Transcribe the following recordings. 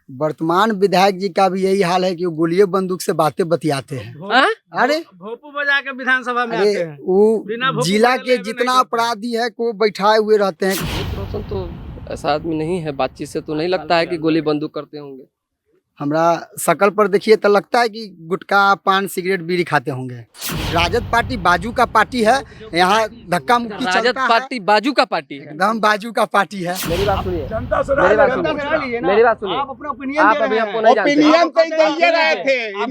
वर्तमान विधायक जी का भी यही हाल है कि वो गोलियों बंदूक से बातें बतियाते हैं। अरे भोपू बजा के विधानसभा में अरे आते हैं। वो जिला के जितना अपराधी है को बैठाए हुए रहते हैं। रोशन तो ऐसा आदमी नहीं है, बातचीत से तो नहीं लगता है कि गोली बंदूक करते होंगे। हमरा शकल पर देखिए तो लगता है कि गुटखा पान सिगरेट बीड़ी खाते होंगे। राजद पार्टी बाजू का पार्टी है, यहाँ धक्का मुक्की राजद चलता है। पार्टी बाजू का पार्टी है, एकदम बाजू का पार्टी है। मेरी बात सुनिए, मेरी बात सुनिए, मेरी बात सुनिए। आप अपना ओपिनियन आप अभी हमको नहीं जानते। ओपिनियन तो दे रहे थे,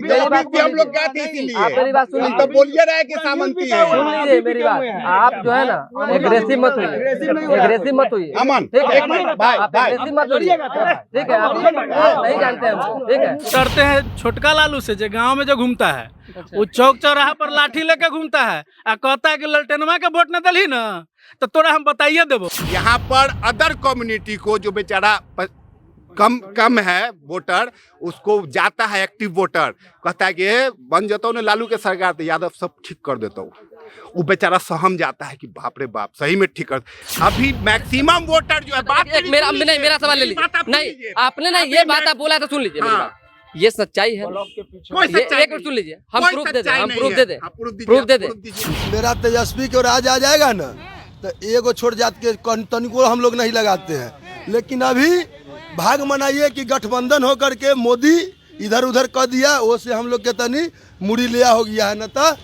भी हम लोग गए थे इसीलिए। आप मेरी बात हम सुनिए, तो बोलिए रहे कि सामंती है। सुन लीजिए मेरी बात। आप जो है ना एग्रेसिव मत होइए, एग्रेसिव मत होइए। अमन ठीक है, एक मिनट भाई आप भाई एग्रेसिव मत होइए। ठीक है, आप नहीं जानते हमको। ठीक है, डरते हैं छोटका लालू से, जो गांव में जो घूमता है वो चौक चौराहा पर लाठी लेके घूमता है आ कहता है कि ललटेनवा के वोट न दली ना तो तोरा हम बताइए देबो। यहाँ पर अदर कम्युनिटी को जो बेचारा कम है वोटर, उसको जाता है एक्टिव वोटर, कहता है कि बन जाता हूँ लालू के सरकार तो यादव सब ठीक कर देता हूँ। वो बेचारा सहम जाता है कि बाप रे बाप सही में ठीक कर। अभी मैक्सिमम वोटर जो है मेरा सवाल ले लीजिए। नहीं आपने नहीं ये बात आप बोला तो सुन लीजिए मेरी बात। ये सच्चाई है, ये एक मिनट सुन लीजिए। हम प्रूफ दे दें, हम प्रूफ दे दें, प्रूफ दे दें। मेरा तेजस्वी के राज आ जाएगा ना तो एगो छोड़ जात के तनिको हम लोग नहीं लगाते हैं। लेकिन अभी भाग मनाइए कि गठबंधन हो करके मोदी इधर उधर कर दिया, वो से हम लोग के तनी मुड़ी लिया हो गया है न तो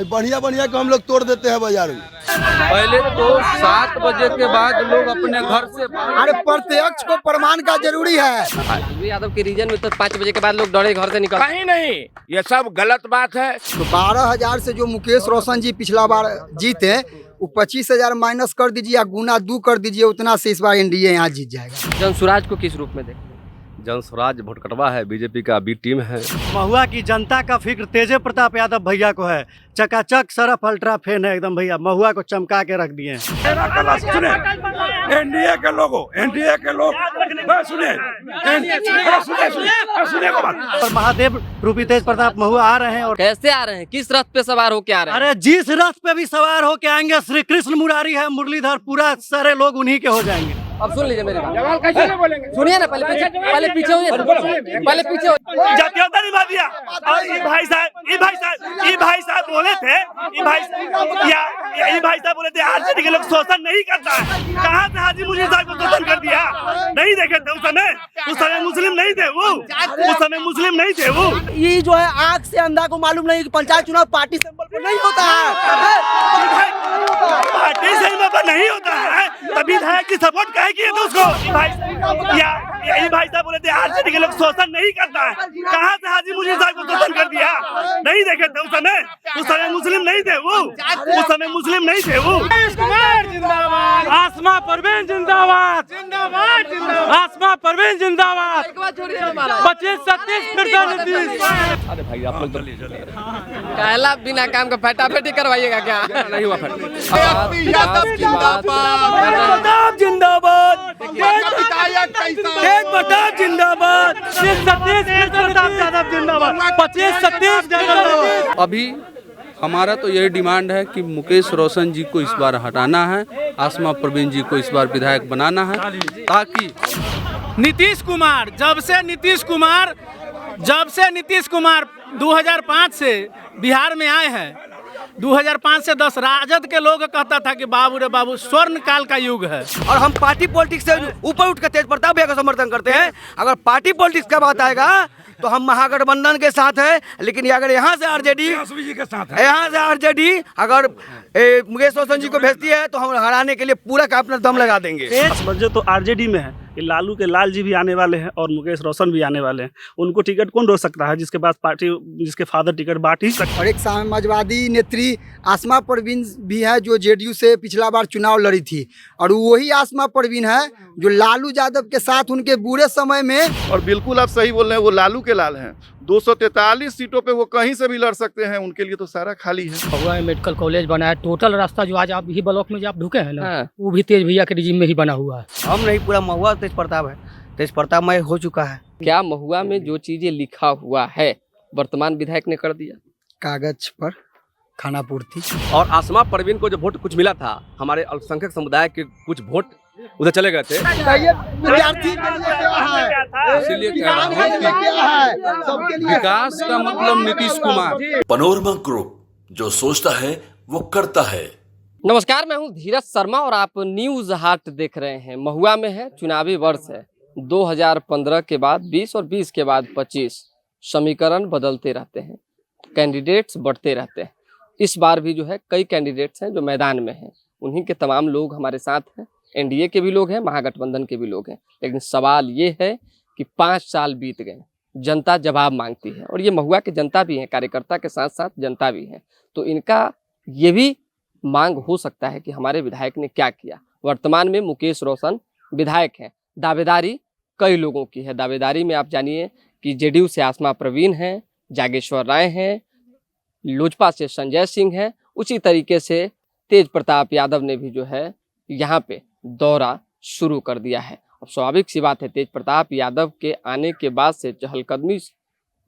बढ़िया बढ़िया को हम लोग तोड़ देते हैं बाजार में। पहले तो 7 बजे के बाद लोग अपने घर से अरे प्रत्यक्ष को प्रमाण का जरूरी है। यादव के रीजन में तो 5 बजे के बाद लोग दौड़े घर से निकल। कहीं नहीं, ये सब गलत बात है। तो 12,000 से जो मुकेश रोशन जी पिछला बार जीते वो 25,000 माइनस कर दीजिए या गुना 2 कर दीजिए, उतना से इस बार एनडीए यहाँ जीत जाएगा। जनसुराज को किस रूप में देखें? जनसुराज भोटकटवा है, बीजेपी का बी टीम है। महुआ की जनता का फिक्र तेजे प्रताप यादव भैया को है। चकाचक सरफ अल्ट्रा फैन है एकदम भैया, महुआ को चमका के रख दिए हैं। एनडीए के लोगों, एनडीए के लोग सुने और महादेव रूपी तेज प्रताप महुआ आ रहे हैं। और कैसे आ रहे हैं, किस रथ पे सवार होके आ रहे हैं? अरे जिस रथ पे भी सवार होके आएंगे, श्री कृष्ण मुरारी है, मुरलीधर, पूरा सारे लोग उन्हीं के हो जाएंगे। अब सुन लीजिए मेरी बात, सुनिए ना, पहले पीछे होइए, पहले पीछे जातीयता निभा दिया। और ये भाई साहब बोले थे, ये भाई साहब बोले थे आरजेडी के लोग शोषण नहीं करता है। कहाँ से हाजी मुजीब साहब को शोषण कर दिया? नहीं देखे थे उस समय मुस्लिम नहीं थे वो, उस समय मुस्लिम नहीं थे वो। ये जो है आँख से अंधा को मालूम नहीं कि पंचायत चुनाव पार्टी सिंबल पर नहीं होता है। पार्टी सिंबल पर नहीं होता है तभी विधायक की सपोर्ट काहे किए थे उसको? यही भाई साहब बोले थे आरजेडी के लोग शोषण नहीं करता है। कहाँ से हाजी मुजीब साहब को शोषण कर दिया? नहीं देखे थे उस समय मुस्लिम नहीं थे वो, उस समय मुस्लिम नहीं थे वो। जिंदाबाद, आसमा परवीन जिंदाबाद, आसमा परवीन जिंदाबाद, 25-37। अरे भाई आप लोग कहला बिना काम का फटाफटी करवाइएगा क्या? नहीं हुआ जिंदाबाद, जिंदाबाद, 25-37। अभी हमारा तो यही डिमांड है कि मुकेश रोशन जी को इस बार हटाना है, आसमा परवीन जी को इस बार विधायक बनाना है, ताकि नीतीश कुमार जब से नीतीश कुमार 2005 से बिहार में आए हैं, 2005 से 10 राजद के लोग कहता था कि बाबू रे बाबू स्वर्ण काल का युग है। और हम पार्टी पॉलिटिक्स से ऊपर उठ कर तेज प्रताप भैया का समर्थन करते हैं। अगर पार्टी पॉलिटिक्स का बात आएगा तो हम महागठबंधन के साथ हैं, लेकिन अगर यहाँ से आरजेडी अगर मुकेश रोशन जी को भेजती है तो हम हराने के लिए पूरा का अपना दम लगा देंगे। जो तो आरजेडी में है कि लालू के लाल जी भी आने वाले हैं और मुकेश रोशन भी आने वाले हैं। उनको टिकट कौन रोक सकता है जिसके पास पार्टी, जिसके फादर टिकट बांट ही सकते। और एक समाजवादी नेत्री आसमा परवीन भी है जो जेडीयू से पिछला बार चुनाव लड़ी थी, और वही आसमा परवीन है जो लालू यादव के साथ उनके बुरे समय में। और बिल्कुल आप सही बोल रहे हैं, वो लालू के लाल हैं। 243 सीटों पे वो कहीं से भी लड़ सकते हैं, उनके लिए तो सारा खाली है। महुआ में मेडिकल कॉलेज बना है, टोटल रास्ता जो आज आप यही ब्लॉक में जो आप ढुके हैं ना, वो भी तेज भैया के रिजीम में ही बना हुआ है। हम नहीं, पूरा महुआ तेज प्रताप है, तेज प्रताप में हो चुका है। क्या महुआ में जो चीजें लिखा हुआ है वर्तमान विधायक ने कर दिया? कागज पर खाना पूर्ति। और आसमा परवीन को जो वोट कुछ मिला था, हमारे अल्पसंख्यक समुदाय के कुछ वोट उधर चले गए थे। विद्यार्थी इसीलिए कह रहा हूँ कि विकास का मतलब नीतीश कुमार। पनोरमा ग्रुप, जो सोचता है वो करता है। नमस्कार, मैं हूं धीरज शर्मा और आप न्यूज हाट देख रहे हैं। महुआ में है, चुनावी वर्ष है। 2015 के बाद 20 और 20 के बाद 25 समीकरण बदलते रहते हैं, कैंडिडेट्स बढ़ते रहते हैं। इस बार भी जो है कई कैंडिडेट्स हैं जो मैदान में हैं। उन्हीं के तमाम लोग हमारे साथ हैं। एनडीए के भी लोग हैं, महागठबंधन के भी लोग हैं। लेकिन सवाल ये है कि 5 साल बीत गए, जनता जवाब मांगती है। और ये महुआ की जनता भी है, कार्यकर्ता के साथ साथ जनता भी है। तो इनका ये भी मांग हो सकता है कि हमारे विधायक ने क्या किया। वर्तमान में मुकेश रोशन विधायक हैं। दावेदारी कई लोगों की है। दावेदारी में आप जानिए कि जेडीयू से आसमा प्रवीण हैं, जागेश्वर राय हैं, लोजपा से संजय सिंह हैं। उसी तरीके से तेज प्रताप यादव ने भी जो है यहाँ पे दौरा शुरू कर दिया है। अब स्वाभाविक सी बात है, तेज प्रताप यादव के आने के बाद से चहलकदमी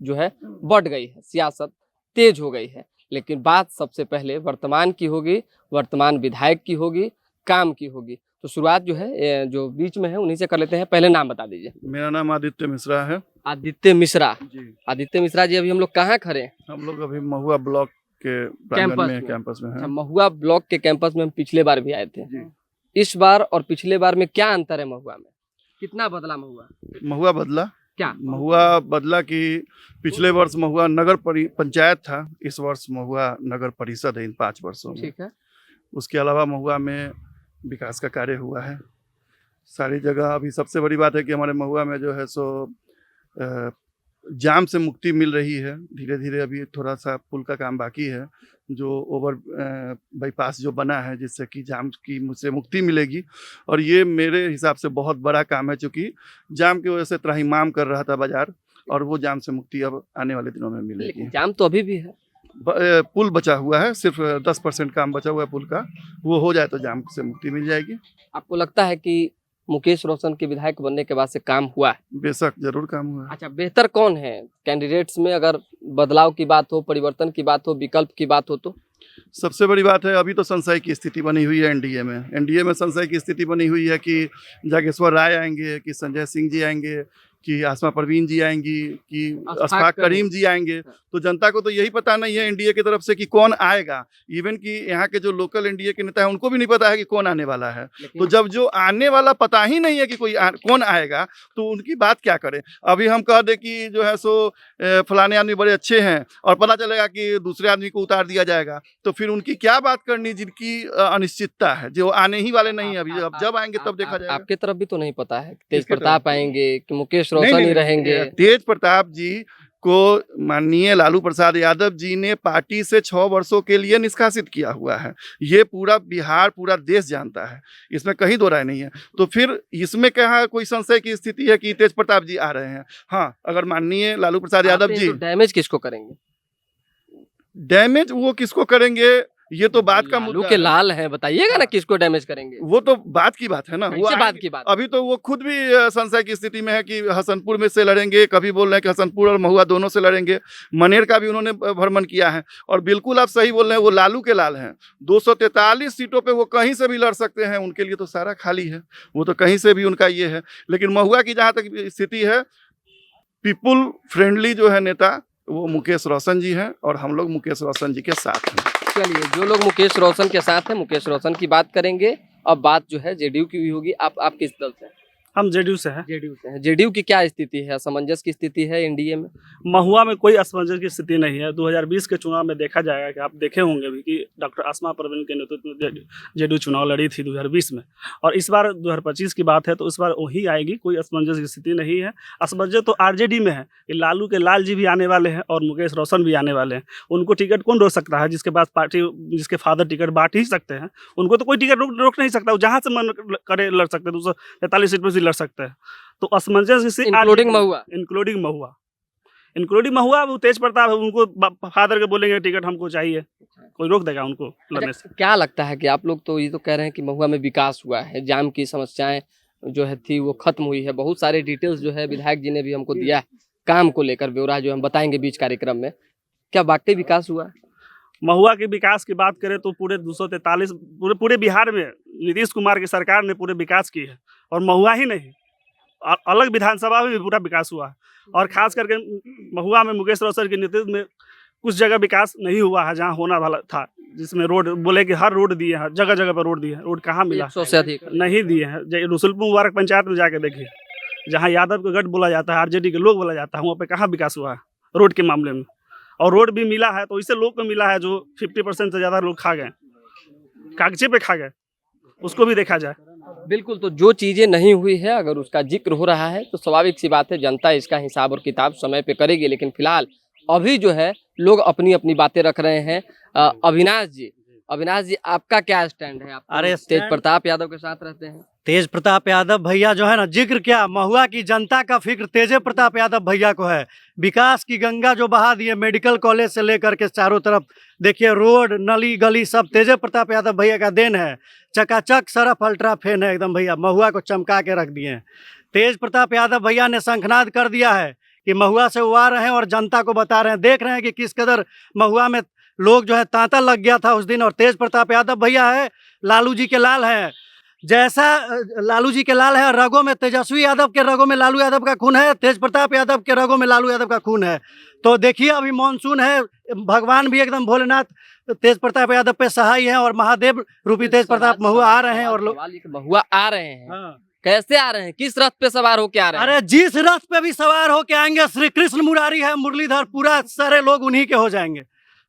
जो है बढ़ गई है, सियासत तेज हो गई है। लेकिन बात सबसे पहले वर्तमान की होगी, वर्तमान विधायक की होगी, काम की होगी। तो शुरुआत जो है जो बीच में है उन्हीं से कर लेते हैं। पहले नाम बता दीजिए। मेरा नाम आदित्य मिश्रा है। आदित्य मिश्रा जी। आदित्य मिश्रा जी, अभी हम लोग कहाँ खड़े हैं? हम लोग अभी महुआ ब्लॉक के कैंपस में हैं। महुआ ब्लॉक के कैंपस में हम पिछले बार भी आए थे। इस बार और पिछले बार में क्या अंतर है? महुआ में कितना बदला? महुआ बदला क्या? महुआ बदला कि पिछले वर्ष महुआ नगर पंचायत था, इस वर्ष महुआ नगर परिषद है इन 5 वर्षों में। ठीक है। उसके अलावा महुआ में विकास का कार्य हुआ है सारी जगह। अभी सबसे बड़ी बात है कि हमारे महुआ में जो है सो जाम से मुक्ति मिल रही है धीरे धीरे। अभी थोड़ा सा पुल का काम बाकी है, जो ओवर बाईपास जो बना है, जिससे कि जाम की मुझसे मुक्ति मिलेगी। और ये मेरे हिसाब से बहुत बड़ा काम है, क्योंकि जाम की वजह से त्राहिमाम कर रहा था बाजार, और वो जाम से मुक्ति अब आने वाले दिनों में मिलेगी। जाम तो अभी भी है, पुल बचा हुआ है, सिर्फ 10% काम बचा हुआ है पुल का। वो हो जाए तो जाम से मुक्ति मिल जाएगी। आपको लगता है कि मुकेश रोशन के विधायक बनने के बाद से काम हुआ है? बेशक जरूर काम हुआ है। अच्छा, बेहतर कौन है कैंडिडेट्स में? अगर बदलाव की बात हो, परिवर्तन की बात हो, विकल्प की बात हो तो सबसे बड़ी बात है, अभी तो संशय की स्थिति बनी हुई है एनडीए में। एनडीए में संशय की स्थिति बनी हुई है कि जागेश्वर राय आएंगे, कि संजय सिंह जी आएंगे, कि आसमा परवीन जी आएंगी, कि अशफाक करीम जी आएंगे। तो जनता को तो यही पता नहीं है एनडीए की तरफ से कि कौन आएगा। इवन कि यहाँ के जो लोकल एनडीए के नेता हैं उनको भी नहीं पता है कि कौन आने वाला है। तो जब जो आने वाला पता ही नहीं है कि कौन आएगा, तो उनकी बात क्या करें। अभी हम कह दें कि जो है सो फलाने आदमी बड़े अच्छे हैं, और पता चलेगा कि दूसरे आदमी को उतार दिया जाएगा, तो फिर उनकी क्या बात करनी, जिनकी अनिश्चितता है, जो आने ही वाले नहीं है अभी। अब जब आएंगे तब देखा जाएगा। आपके तरफ भी तो नहीं पता है तेज प्रताप आएंगे कि मुकेश रोशन ही रहेंगे? तेज प्रताप जी को माननीय लालू प्रसाद यादव जी ने पार्टी से 6 वर्षों के लिए निष्कासित किया हुआ है। ये पूरा बिहार, पूरा देश जानता है, इसमें कहीं दो राय नहीं है। तो फिर इसमें क्या कोई संशय की स्थिति है कि तेज प्रताप जी आ रहे हैं? हाँ, अगर माननीय लालू प्रसाद यादव जी, तो डैमेज किसको करेंगे? डैमेज वो किसको करेंगे, ये तो बात का मुद्दा के लाल है, बताइएगा ना किसको डैमेज करेंगे। वो तो बात की बात है ना, वो बात की बात। अभी तो वो खुद भी संशय की स्थिति में है कि हसनपुर में से लड़ेंगे। कभी बोल रहे हैं कि हसनपुर और महुआ दोनों से लड़ेंगे। मनेर का भी उन्होंने भ्रमण किया है। और बिल्कुल आप सही बोल रहे हैं, वो लालू के लाल हैं। 243 सीटों पे वो कहीं से भी लड़ सकते हैं, उनके लिए तो सारा खाली है, वो तो कहीं से भी उनका ये है। लेकिन महुआ की जहाँ तक स्थिति है, पीपुल फ्रेंडली जो है नेता, वो मुकेश रोशन जी हैं, और हम लोग मुकेश रोशन जी के साथ हैं। चलिए, जो लोग मुकेश रोशन के साथ हैं, मुकेश रोशन की बात करेंगे। अब बात जो है जेडीयू की भी होगी। आप किस दल से? हम जेडीयू से हैं। जेडीयू से हैं। जेडीयू की क्या स्थिति है? असमंजस की स्थिति है एनडीए में? महुआ में कोई असमंजस की स्थिति नहीं है। 2020 के चुनाव में देखा जाएगा कि आप देखे होंगे भी कि डॉक्टर आसमा परवीन के नेतृत्व में जेडीयू चुनाव लड़ी थी 2020 में, और इस बार 2025 की बात है तो इस बार वही आएगी। कोई असमंजस की स्थिति नहीं है। असमंजस तो आरजेडी में है कि लालू के लाल जी भी आने वाले हैं और मुकेश रोशन भी आने वाले हैं। उनको टिकट कौन रोक सकता है? जिसके पास पार्टी, जिसके फादर टिकट बांट ही सकते हैं, उनको तो कोई टिकट रोक नहीं सकता। वो जहाँ से मन करे लड़ सकते हैं, 243 सीट पर से लड़ सकते हैं। तो असमंजस इंक्लूडिंग महुआ वो तेज प्रताप है, उनको फादर के बोलेंगे टिकट हमको चाहिए, कोई रोक देगा उनको लड़ने से? क्या लगता है कि आप लोग तो ये तो कह रहे हैं कि महुआ में विकास हुआ है, जाम की समस्याएं जो है थी वो खत्म हुई है, बहुत सारे डिटेल्स जो है विधायक जी ने भी हमको दिया है काम को लेकर, ब्यौरा जो हम बताएंगे बीच कार्यक्रम में। क्या वाकई विकास हुआ है? महुआ के विकास की बात करें तो पूरे 243 पूरे बिहार में नीतीश कुमार की सरकार ने पूरे विकास की है, और महुआ ही नहीं, अलग विधानसभा में भी पूरा विकास हुआ है। और खास करके महुआ में मुकेश रोशन के नेतृत्व में कुछ जगह विकास नहीं हुआ है जहाँ होना वाला था, जिसमें रोड बोले कि हर रोड दिए हैं, जगह जगह पर रोड दिए हैं, रोड कहाँ मिला? 100 से अधिक नहीं दिए हैं। रसुलपुर मुबारक पंचायत में जाके देखिए, जहाँ यादव का गढ़ बोला जाता है, आरजेडी के लोग बोला जाता है, वहाँ पे कहाँ विकास हुआ है रोड के मामले में? और रोड भी मिला है तो इससे लोग को मिला है जो 50% से ज़्यादा लोग खा गए, कागजे पे खा गए, उसको भी देखा जाए। बिल्कुल, तो जो चीज़ें नहीं हुई है अगर उसका जिक्र हो रहा है तो स्वाभाविक सी बात है, जनता इसका हिसाब और किताब समय पे करेगी। लेकिन फिलहाल अभी जो है लोग अपनी अपनी बातें रख रहे हैं। अविनाश जी आपका क्या स्टैंड है? आप अरे तेज प्रताप यादव के साथ रहते हैं। तेज प्रताप यादव भैया जो है ना, जिक्र क्या, महुआ की जनता का फिक्र तेजे प्रताप यादव भैया को है। विकास की गंगा जो बहा दिए, मेडिकल कॉलेज से लेकर के चारों तरफ देखिए, रोड नली गली सब तेजे प्रताप यादव भैया का देन है। चकाचक सरफ अल्ट्रा फेन है एकदम भैया, महुआ को चमका के रख दिए हैं। तेज प्रताप यादव भैया ने शंखनाद कर दिया है कि महुआ से वो आ रहे हैं और जनता को बता रहे हैं, देख रहे हैं कि किस कदर महुआ में लोग जो है तांता लग गया था उस दिन। और तेज प्रताप यादव भैया है लालू जी के लाल हैं, जैसा लालू जी के लाल है रगों में, तेजस्वी यादव के रगों में लालू यादव का खून है, तेज प्रताप यादव के रगों में लालू यादव का खून है। तो देखिए अभी मानसून है, भगवान भी एकदम भोलेनाथ तेज प्रताप यादव पे सहाय है और महादेव रूपी तेज प्रताप महुआ आ रहे हैं। और महुआ आ रहे हैं, कैसे आ रहे हैं, किस रथ पे सवार होके आ रहे हैं? अरे जिस रथ पे भी सवार होके आएंगे, श्री कृष्ण मुरारी है, मुरलीधर, पूरा सारे लोग उन्हीं के हो जाएंगे।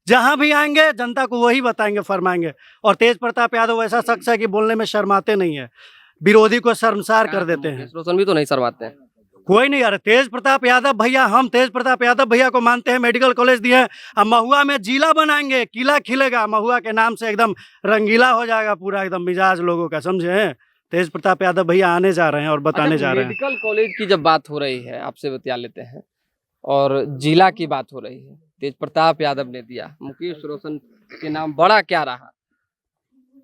जहां भी आएंगे जनता को वही बताएंगे, फरमाएंगे। और तेज प्रताप यादव ऐसा शख्स है कि बोलने में शर्माते नहीं है, विरोधी को शर्मसार कर देते हैं। रोशन भी तो नहीं शर्माते हैं कोई नहीं। अरे तेज प्रताप यादव भैया, हम तेज प्रताप यादव भैया को मानते हैं, मेडिकल कॉलेज दिए हैं। अब महुआ में जिला बनाएंगे, किला खिलेगा महुआ के नाम से, एकदम रंगीला हो जाएगा पूरा एकदम मिजाज लोगों का, समझे? तेज प्रताप यादव भैया आने जा रहे हैं और बताने जा रहे हैं। मेडिकल कॉलेज की जब बात हो रही है, आपसे बतिया लेते हैं, और जिला की बात हो रही है, तेज प्रताप यादव ने दिया, मुकेश रोशन के नाम बड़ा क्या रहा?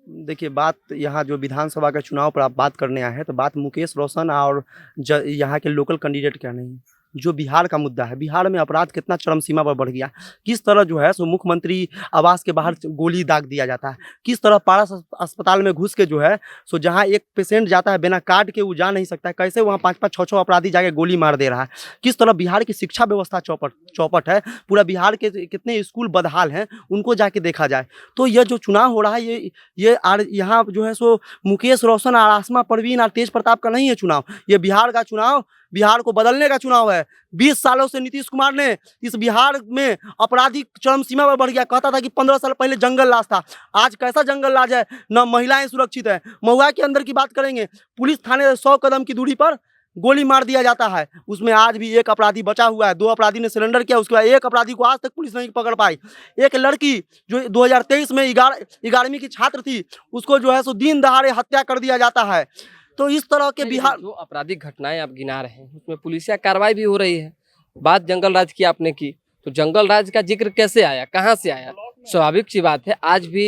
देखिए, बात यहाँ जो विधानसभा के चुनाव पर आप बात करने आए हैं, तो बात मुकेश रोशन और यहाँ के लोकल कैंडिडेट क्या नहीं, जो बिहार का मुद्दा है। बिहार में अपराध कितना चरम सीमा पर बढ़ गया, किस तरह जो है सो मुख्यमंत्री आवास के बाहर गोली दाग दिया जाता है, किस तरह पारस अस्पताल में घुस के जो है सो जहां एक पेशेंट जाता है बिना कार्ड के वो जा नहीं सकता है, कैसे वहां 5-5, 6-6 अपराधी जाके गोली मार दे रहा है। किस तरह बिहार की शिक्षा व्यवस्था चौपट है, पूरा बिहार के कितने स्कूल बदहाल हैं, उनको जाके देखा जाए। तो यह जो चुनाव हो रहा है, ये यहाँ जो है सो मुकेश रोशन और आसमा परवीन और तेज प्रताप का नहीं है चुनाव, ये बिहार का चुनाव, बिहार को बदलने का चुनाव है। 20 सालों से नीतीश कुमार ने इस बिहार में अपराधी चरम सीमा पर बढ़ गया। कहता था कि 15 साल पहले जंगल राज था, आज कैसा जंगल राज है, न महिलाएं सुरक्षित है। महुआ के अंदर की बात करेंगे, पुलिस थाने 100 कदम की दूरी पर गोली मार दिया जाता है, उसमें आज भी एक अपराधी बचा हुआ है। 2 अपराधी ने सरेंडर किया, उसके बाद एक अपराधी को आज तक पुलिस नहीं पकड़ पाई। एक लड़की जो 2023 में 11वीं की छात्र थी, उसको जो है सो दिन दहाड़े हत्या कर दिया जाता है। तो इस तरह के बिहार जो आपराधिक घटनाएं आप गिना रहे हैं उसमें पुलिसिया कार्रवाई भी हो रही है। बात जंगल राज की आपने की, तो जंगल राज का जिक्र कैसे आया, कहां से आया? स्वाभाविक सी बात है, आज भी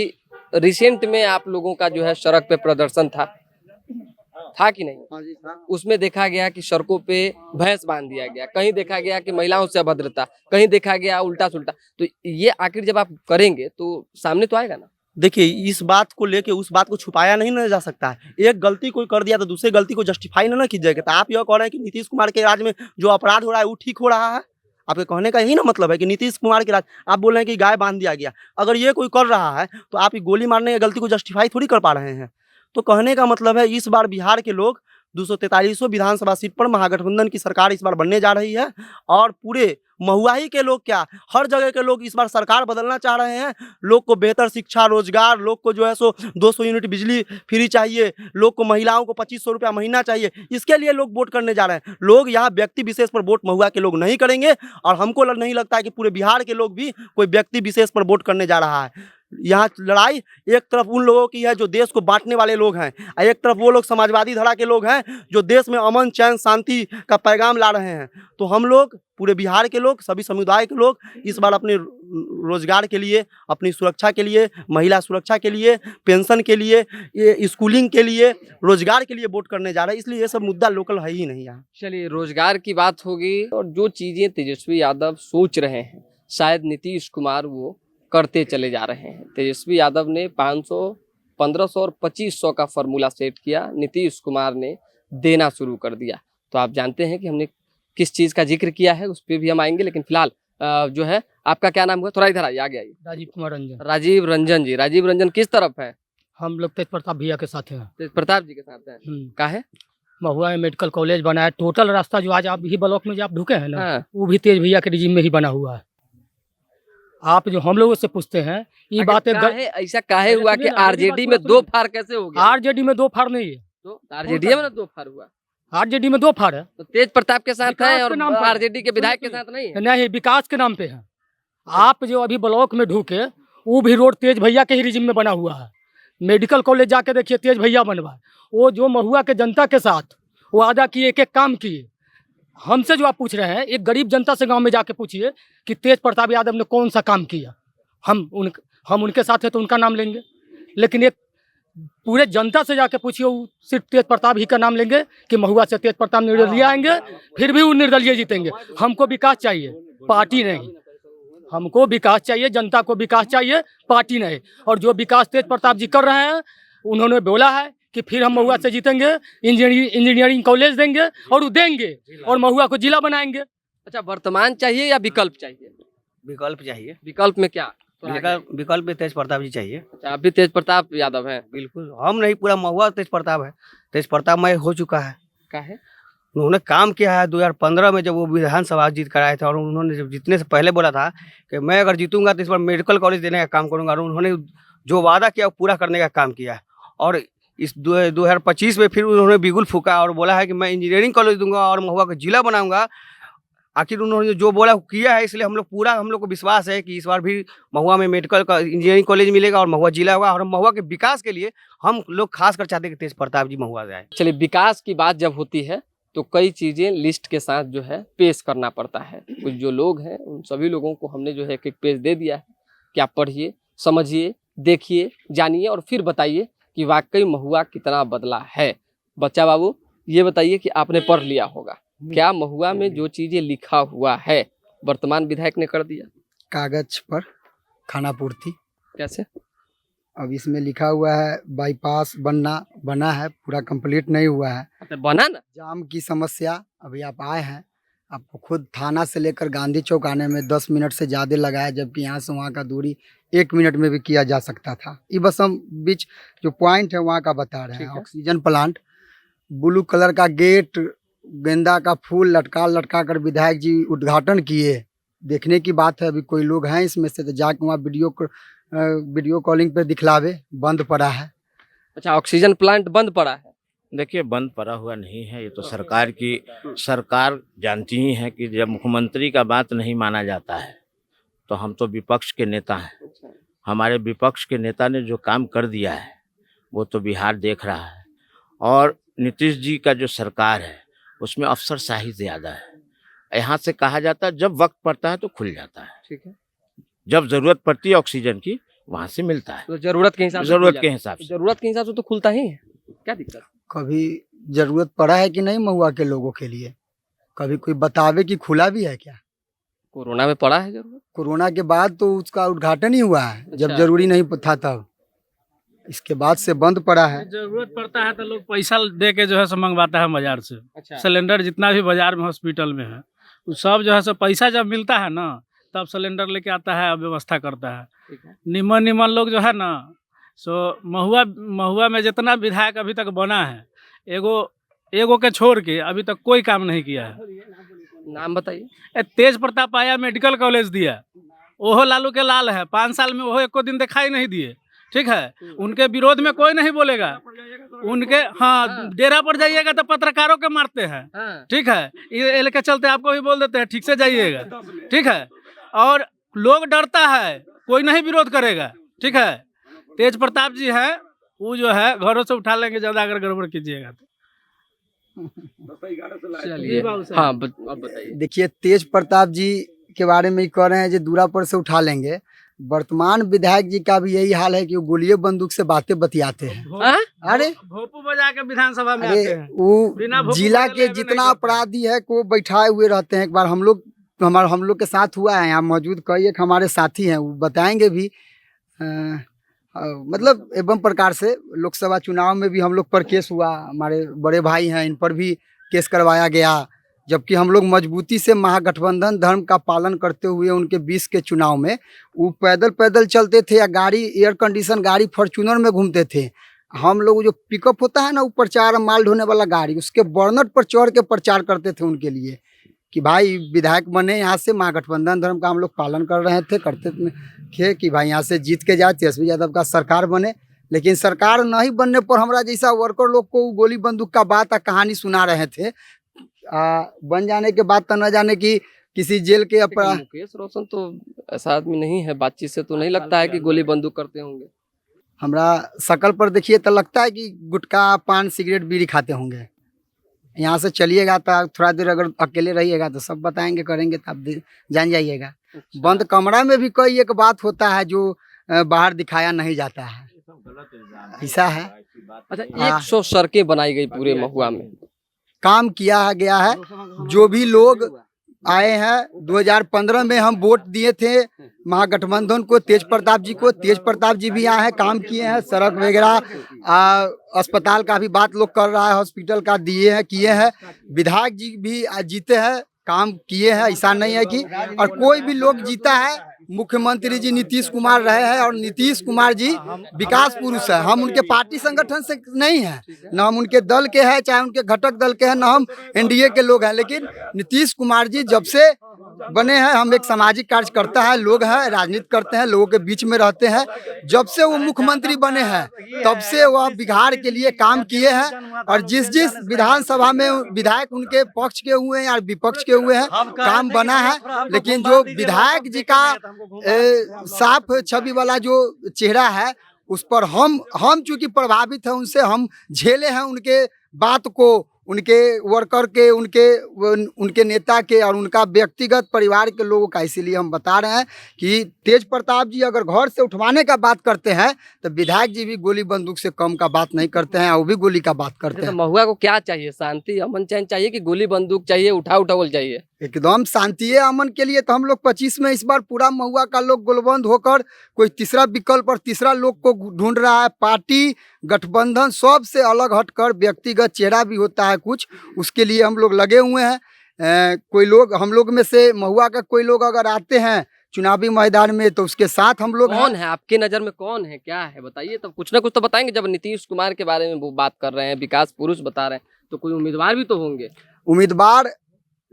रिसेंट में आप लोगों का जो है सड़क पे प्रदर्शन था कि नहीं? उसमें देखा गया कि सड़कों पे भैंस बांध दिया गया, कहीं देखा गया कि महिलाओं से अभद्रता, कहीं देखा गया उल्टा सुल्टा। तो ये आखिर जब आप करेंगे तो सामने तो आएगा ना। देखिए, इस बात को लेके उस बात को छुपाया नहीं ना जा सकता है। एक गलती कोई कर दिया तो दूसरी गलती को जस्टिफाई ना कीजिएगा। तो आप यह कह रहे हैं कि नीतीश कुमार के राज में जो अपराध हो रहा है वो ठीक हो रहा है, आपके कहने का यही ना मतलब है कि नीतीश कुमार के राज, आप बोल रहे हैं कि गाय बांध दिया गया, अगर ये कोई कर रहा है तो आप गोली मारने की गलती को जस्टिफाई थोड़ी कर पा रहे हैं। तो कहने का मतलब है इस बार बिहार के लोग 243 विधानसभा सीट पर महागठबंधन की सरकार इस बार बनने जा रही है, और पूरे महुआ ही के लोग क्या, हर जगह के लोग इस बार सरकार बदलना चाह रहे हैं। लोग को बेहतर शिक्षा, रोजगार, लोग को जो है सो 200 यूनिट बिजली फ्री चाहिए, लोग को महिलाओं को 2500 रुपया महीना चाहिए, इसके लिए लोग वोट करने जा रहे हैं। लोग यहाँ व्यक्ति विशेष पर वोट महुआ के लोग नहीं करेंगे, और हमको नहीं लगता है कि पूरे बिहार के लोग भी कोई व्यक्ति विशेष पर वोट करने जा रहा है। यहाँ लड़ाई एक तरफ उन लोगों की है जो देश को बांटने वाले लोग हैं, और एक तरफ वो लोग समाजवादी धड़ा के लोग हैं जो देश में अमन, चैन, शांति का पैगाम ला रहे हैं। तो हम लोग, पूरे बिहार के लोग, सभी समुदाय के लोग इस बार अपने रोजगार के लिए, अपनी सुरक्षा के लिए, महिला सुरक्षा के लिए, पेंशन के लिए, ये स्कूलिंग के लिए, रोजगार के लिए वोट करने जा रहे हैं। इसलिए ये सब मुद्दा लोकल है ही नहीं यहाँ। चलिए, रोजगार की बात होगी, और जो चीजें तेजस्वी यादव सोच रहे हैं शायद नीतीश कुमार वो करते चले जा रहे हैं। तेजस्वी यादव ने 500, 1500 और 2500 का फॉर्मूला सेट किया, नीतीश कुमार ने देना शुरू कर दिया। तो आप जानते हैं कि हमने किस चीज़ का जिक्र किया है, उस पर भी हम आएंगे। लेकिन फिलहाल जो है, आपका क्या नाम हुआ? थोड़ा इधर आइए, आगे आइए। राजीव कुमार रंजन। राजीव रंजन जी, राजीव रंजन किस तरफ है? हम लोग तेज प्रताप भैया के साथ हैं। तेज प्रताप जी के साथ है। का है? महुआ में मेडिकल कॉलेज बना है। टोटल रास्ता जो आज आप ही ब्लॉक में जो आप ढुके हैं ना, हाँ। वो भी तेज भैया के रिजीम में ही बना हुआ है। आप जो हम लोगों से पूछते हैं ये बातें ऐसा काहे हुआ कि आरजेडी में दो फार कैसे हो गया? आरजेडी में दो फार नहीं है, तो आरजेडी में दो फार हुआ। आरजेडी में दो फार है। तो तेज प्रताप के साथ है और नाम पर है। आरजेडी के विधायक के साथ नहीं है। नहीं, विकास के नाम पे है। आप जो अभी ब्लॉक में ढूके, वो भी रोड तेज भैया के ही रिजिम में बना हुआ है। मेडिकल कॉलेज जाके देखिए, तेज भैया बनवा। वो जो महुआ के जनता के साथ वो वादा किए, एक एक काम किए। हमसे जो आप पूछ रहे हैं, एक गरीब जनता से गांव में जाके पूछिए कि तेज प्रताप यादव ने कौन सा काम किया। हम उनके साथ है तो उनका नाम लेंगे, लेकिन एक पूरे जनता से जाके पूछिए, वो सिर्फ तेज प्रताप ही का नाम लेंगे कि महुआ से तेज प्रताप निर्दलीय आएंगे, फिर भी वो निर्दलीय जीतेंगे। हमको विकास चाहिए, पार्टी नहीं। हमको विकास चाहिए, जनता को विकास चाहिए, पार्टी नहीं। और जो विकास तेज प्रताप जी कर रहे हैं, उन्होंने बोला है कि फिर हम महुआ से जीतेंगे, इंजीनियरिंग कॉलेज देंगे और वो देंगे और महुआ को जिला बनाएंगे। अच्छा, वर्तमान चाहिए या विकल्प चाहिए? विकल्प चाहिए। विकल्प में क्या? विकल्प में तेज प्रताप जी चाहिए। अच्छा, आप भी तेज प्रताप यादव हैं? बिल्कुल, हम नहीं, पूरा महुआ तेज प्रताप है। तेज प्रताप में हो चुका है। क्या है? उन्होंने काम किया है। 2015 में जब वो विधानसभा जीत कर आए थे, और उन्होंने जब जीतने से पहले बोला था कि मैं अगर जीतूंगा तो इस बार मेडिकल कॉलेज देने का काम करूंगा, और उन्होंने जो वादा किया वो पूरा करने का काम किया है। और इस 2025 में फिर उन्होंने बिगुल फूका और बोला है कि मैं इंजीनियरिंग कॉलेज दूंगा और महुआ को जिला बनाऊंगा। आखिर उन्होंने जो बोला किया है, इसलिए हम लोग को विश्वास है कि इस बार भी महुआ में मेडिकल का इंजीनियरिंग कॉलेज मिलेगा और महुआ जिला होगा। और महुआ के विकास के लिए हम लोग खास कर चाहते हैं कि तेज प्रताप जी महुआ से आए। चलिए, विकास की बात जब होती है तो कई चीज़ें लिस्ट के साथ जो है पेश करना पड़ता है। कुछ जो लोग हैं, उन सभी लोगों को हमने जो है एक पेज दे दिया है कि आप पढ़िए, समझिए, देखिए, जानिए और फिर बताइए कि वाकई महुआ कितना बदला है। बच्चा बाबू, ये बताइए कि आपने पढ़ लिया होगा, क्या महुआ में जो चीज़ें लिखा हुआ है वर्तमान विधायक ने कर दिया? कागज पर खाना पूर्ति। कैसे? अब इसमें लिखा हुआ है बाईपास बना है, पूरा कंप्लीट नहीं हुआ है। तो बना ना। जाम की समस्या, अभी आप आए हैं, आपको खुद थाना से लेकर गांधी चौक आने में 10 मिनट से ज़्यादा लगा है, जबकि यहाँ से वहाँ का दूरी 1 मिनट में भी किया जा सकता था। ये बस हम बीच जो पॉइंट है वहाँ का बता रहे हैं। ऑक्सीजन प्लांट, ब्लू कलर का गेट, गेंदा का फूल लटका कर विधायक जी उद्घाटन किए। देखने की बात है, अभी कोई लोग हैं इसमें से तो जाके वहाँ वीडियो कॉलिंग पे दिखलावे। बंद पड़ा है। अच्छा, ऑक्सीजन प्लांट बंद पड़ा है। देखिए, बंद पड़ा हुआ नहीं है, ये तो सरकार जानती ही है कि जब मुख्यमंत्री का बात नहीं माना जाता है तो हम तो विपक्ष के नेता हैं। हमारे विपक्ष के नेता ने जो काम कर दिया है वो तो बिहार देख रहा है। और नीतीश जी का जो सरकार है उसमें अफसरशाही ज़्यादा है। यहाँ से कहा जाता है जब वक्त पड़ता है तो खुल जाता है, ठीक है। जब ज़रूरत पड़ती है ऑक्सीजन की वहाँ से मिलता है। तो ज़रूरत के हिसाब से तो खुलता ही है। क्या दिक्कत? कभी जरूरत पड़ा है कि नहीं महुआ के लोगों के लिए? कभी कोई बतावे कि खुला भी है क्या? कोरोना में पड़ा है जरूरत। कोरोना के बाद तो उसका उद्घाटन ही हुआ है, जब जरूरी नहीं था तब। इसके बाद से बंद पड़ा है। जरूरत पड़ता है तो लोग पैसा दे के जो है सो मंगवाता है बाजार से। अच्छा। सिलेंडर जितना भी बाजार में हॉस्पिटल में है वो सब जो है सो पैसा जब मिलता है ना तब सिलेंडर लेके आता है और व्यवस्था करता है। निमन लोग जो है ना सो महुआ में जितना विधायक अभी तक बना है, एगो के छोड़ के अभी तक कोई काम नहीं किया है। नाम बताइए। तेज प्रताप आया, मेडिकल कॉलेज दिया, ओहो लालू के लाल है। 5 साल में वो एको दिन दिखाई नहीं दिए, ठीक है। उनके विरोध में कोई नहीं बोलेगा। उनके डेरा पर जाइएगा तो पत्रकारों के मारते हैं, ठीक है। ये के चलते आपको भी बोल देते हैं ठीक से जाइएगा, ठीक है। और लोग डरता है, कोई नहीं विरोध करेगा, ठीक है। तेज प्रताप जी है, वो जो है घरों से उठा लेंगे ज्यादा अगर गड़बड़ कीजिएगा तो। हाँ, बताइए। देखिए, तेज प्रताप जी के बारे में कह रहे हैं जो दूरा पर से उठा लेंगे। वर्तमान विधायक जी का भी यही हाल है कि वो गोलियों बंदूक से बातें बतियाते हैं। अरे भोपू बजा के विधानसभा में आते हैं। वो जिला के जितना अपराधी है को बैठाए हुए रहते हैं। एक बार हम लोग के साथ हुआ है, यहाँ मौजूद कई एक हमारे साथी हैं, वो बताएंगे भी। मतलब एवं प्रकार से लोकसभा चुनाव में भी हम लोग पर केस हुआ। हमारे बड़े भाई हैं, इन पर भी केस करवाया गया, जबकि हम लोग मजबूती से महागठबंधन धर्म का पालन करते हुए उनके 20 के चुनाव में वो पैदल पैदल चलते थे या गाड़ी एयर कंडीशन गाड़ी फॉर्च्यूनर में घूमते थे। हम लोग जो पिकअप होता है ना ऊपर चार माल ढोने वाला गाड़ी, उसके बर्नट पर चढ़ के प्रचार करते थे उनके लिए कि भाई विधायक बने यहाँ से, महागठबंधन धर्म का हम लोग पालन कर रहे थे, करते थे कि भाई यहाँ से जीत के जाए, तेजस्वी यादव का सरकार बने। लेकिन सरकार नहीं बनने पर हमारा जैसा वर्कर लोग को गोली बंदूक का बात कहानी सुना रहे थे। बन जाने के बाद तो न जाने कि किसी जेल के मुकेश रोशन तो ऐसा आदमी नहीं है, बातचीत से तो नहीं लगता है कि गोली बंदूक करते होंगे। हमरा शकल पर देखिए तो लगता है कि गुटखा पान सिगरेट बीड़ी खाते होंगे। यहाँ से चलिएगा तो थोड़ा देर अगर अकेले रहिएगा तो सब बताएंगे करेंगे तो आप जान जाइएगा। बंद कमरा में भी कोई एक बात होता है जो बाहर दिखाया नहीं जाता है, ऐसा है। अच्छा, 100 सड़कें बनाई गई पूरे महुआ में, काम किया गया है। जो भी लोग आए हैं 2015 में हम वोट दिए थे महागठबंधन को, तेज प्रताप जी को, तेज प्रताप जी भी आए हैं, काम किए हैं, सड़क वगैरह अस्पताल का भी बात लोग कर रहा है, हॉस्पिटल का दिए हैं, किए हैं। विधायक जी भी जीते हैं, काम किए हैं, ऐसा नहीं है कि और कोई भी लोग जीता है। मुख्यमंत्री जी नीतीश कुमार रहे हैं और नीतीश कुमार जी विकास पुरुष है। हम उनके पार्टी संगठन से नहीं है, न हम उनके दल के हैं, चाहे उनके घटक दल के हैं, न हम एनडीए के लोग हैं। लेकिन नीतीश कुमार जी जब से बने हैं, हम एक सामाजिक कार्यकर्ता है, लोग हैं, राजनीति करते हैं, लोगों के बीच में रहते हैं। जब से वो मुख्यमंत्री बने हैं तब से वह बिहार के लिए काम किए हैं और जिस जिस विधानसभा में विधायक उनके पक्ष के हुए हैं या विपक्ष के हुए हैं, काम बना है। लेकिन जो विधायक जी का साफ छवि वाला जो चेहरा है उस पर हम चूंकि प्रभावित है उनसे, हम झेले हैं उनके बात को, उनके वर्कर के, उनके नेता के और उनका व्यक्तिगत परिवार के लोगों का। इसीलिए हम बता रहे हैं कि तेज प्रताप जी अगर घर से उठवाने का बात करते हैं तो विधायक जी भी गोली बंदूक से कम का बात नहीं करते हैं, वो भी गोली का बात करते हैं। तो महुआ को क्या चाहिए, शांति अमन चैन चाहिए कि गोली बंदूक चाहिए, उठावल चाहिए? एकदम शांति अमन के लिए तो हम लोग 25 में इस बार पूरा महुआ का लोग गोलबंद होकर कोई तीसरा विकल्प और तीसरा लोग को ढूंढ रहा है। पार्टी गठबंधन सबसे अलग हटकर व्यक्तिगत चेहरा भी होता है कुछ, उसके लिए हम लोग लगे हुए हैं। कोई लोग हम लोग में से महुआ का कोई लोग अगर आते हैं चुनावी मैदान में तो उसके साथ हम लोग। कौन है आपके नजर में, कौन है, क्या है, बताइए तब कुछ ना कुछ तो बताएंगे। जब नीतीश कुमार के बारे में वो बात कर रहे हैं, विकास पुरुष बता रहे हैं, तो कोई उम्मीदवार भी तो होंगे। उम्मीदवार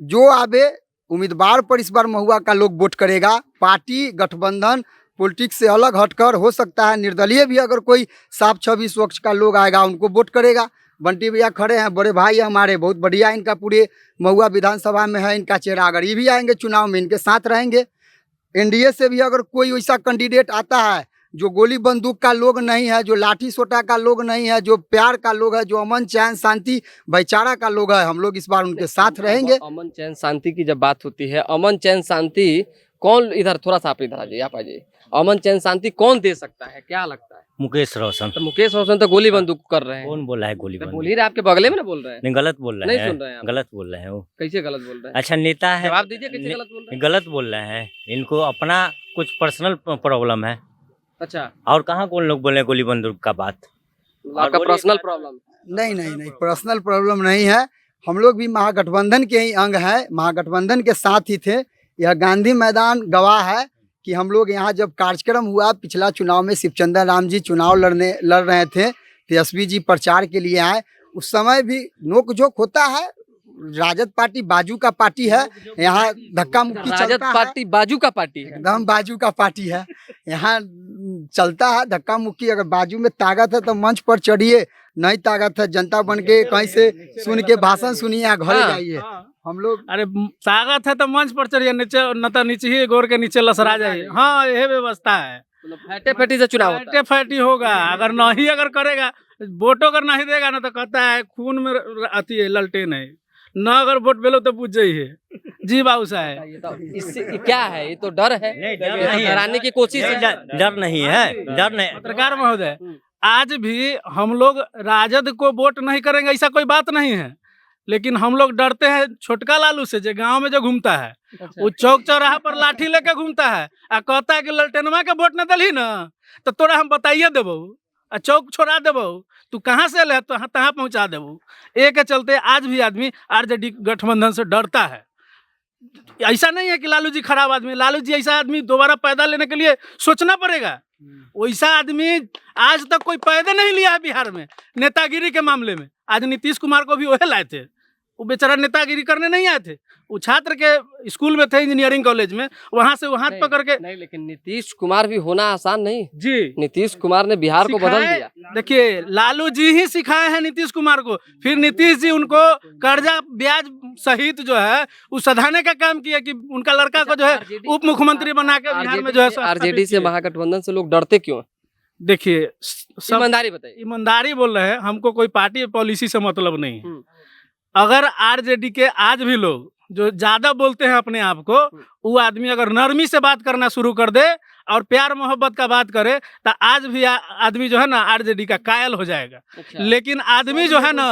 जो आवे, उम्मीदवार पर इस बार महुआ का लोग वोट करेगा। पार्टी गठबंधन पॉलिटिक्स से अलग हटकर हो सकता है निर्दलीय भी अगर कोई साफ छवि स्वच्छ का लोग आएगा उनको वोट करेगा। बंटी भैया खड़े हैं, बड़े भाई हमारे, बहुत बढ़िया इनका पूरे महुआ विधानसभा में है इनका चेहरा। अगर ये भी आएंगे चुनाव में इनके साथ रहेंगे। एनडीए से भी अगर कोई वैसा कैंडिडेट आता है जो गोली बंदूक का लोग नहीं है, जो लाठी सोटा का लोग नहीं है, जो प्यार का लोग है, जो अमन चैन शांति भाईचारा का लोग है, हम लोग इस बार उनके साथ रहेंगे। अमन चैन शांति की जब बात होती है, अमन चैन शांति कौन, इधर थोड़ा सा आप इधर आ जाइए, आप आ जाइए। अमन चैन शांति कौन दे सकता है, क्या लगता है? मुकेश रोशन। तो मुकेश रोशन तो गोली बंदूक कर रहे हैं। कौन बोला है गोली बंदूक? बोल ही रहे, आपके बगले में ना बोल रहे हैं। नहीं, गलत बोल रहे हैं। नहीं सुन रहे हैं आप? गलत बोल रहे हैं वो। कैसे गलत बोल रहे हैं? अच्छा नेता है, जवाब दीजिए, कैसे गलत बोल रहे हैं? गलत बोल रहे हैं, इनको अपना कुछ पर्सनल प्रॉब्लम है। अच्छा, और कहाँ कौन लोग बोले गोली बंदूक का बात? आपका पर्सनल प्रॉब्लम? नहीं, पर्सनल प्रॉब्लम नहीं है। हम लोग भी महागठबंधन के ही अंग है, महागठबंधन के साथ ही थे। यह गांधी मैदान गवाह है कि हम लोग यहाँ जब कार्यक्रम हुआ पिछला चुनाव में, शिवचंद्र राम जी चुनाव लड़ रहे थे, तेजस्वी जी प्रचार के लिए आए, उस समय भी नोकझोंक होता है। राजद पार्टी बाजू का पार्टी है, यहाँ धक्का मुक्की चलता है। राजद पार्टी बाजू का पार्टी है, एकदम बाजू का पार्टी है, यहाँ चलता है धक्का मुक्की। अगर बाजू में ताकत है तो मंच पर चढ़िए, नहीं ताकत है जनता बन के कहीं से सुन के भाषण सुनिए, यहाँ घर जाइए। हम लोग अरे ताकत है तो मंच पर चढ़िए, नीचे न तो नीचे ही गोर के नीचे लसरा जाइए। हाँ, यह व्यवस्था है। फैटे फैटी से चुनाव फैटे फैटी होगा। अगर नहीं अगर करेगा, वोट अगर नहीं देगा ना तो कहता है खून में आती है ललटेन है न, अगर वोट बेलो तो पूछ जाइए। जी बाबू साहब, इससे क्या है? ये तो डर है, डराने की कोशिश है। डर नहीं है, डर नहीं। पत्रकार महोदय, आज भी हम लोग राजद को वोट नहीं करेंगे ऐसा कोई बात नहीं है, लेकिन हम लोग डरते हैं छोटका लालू से, जो गांव में जो घूमता है। वो चौक चौराहा पर लाठी लेके घूमता है आ कहता है कि ललटेनमा के वोट न दली ना तो तोरा हम बताइए देबो, चौक छोड़ा देबो, तू कहाँ से ले तो तहाँ पहुँचा दे वो। एक के चलते आज भी आदमी आरजेडी गठबंधन से डरता है। ऐसा नहीं है कि लालू जी खराब आदमी, लालू जी ऐसा आदमी दोबारा पैदा लेने के लिए सोचना पड़ेगा। वैसा आदमी आज तक कोई पैदा नहीं लिया है बिहार में नेतागिरी के मामले में। आज नीतीश कुमार को भी वही लाए थे, वो बेचारा नेतागिरी करने नहीं आए थे, वो छात्र के स्कूल में थे इंजीनियरिंग कॉलेज में, वहां से वो हाथ पकड़ के नहीं, लेकिन नीतीश कुमार भी होना आसान नहीं जी। नीतीश कुमार ने बिहार को बदल दिया। देखिए लालू जी ही सिखाए हैं नीतीश कुमार को, फिर नीतीश जी उनको कर्जा ब्याज सहित जो है वो सधाने का काम किया कि उनका लड़का को जो है उप मुख्यमंत्री बना के बिहार में जो है आरजेडी से महागठबंधन से लोग डरते क्यों? देखिए ईमानदारी बताइए। ईमानदारी बोल रहे हैं, हमको कोई पार्टी पॉलिसी से मतलब नहीं है। अगर आरजेडी के आज भी लोग जो ज्यादा बोलते हैं अपने आप को, वो आदमी अगर नरमी से बात करना शुरू कर दे और प्यार मोहब्बत का बात करे तो आज भी आदमी जो है ना आरजेडी का कायल हो जाएगा। लेकिन आदमी जो है ना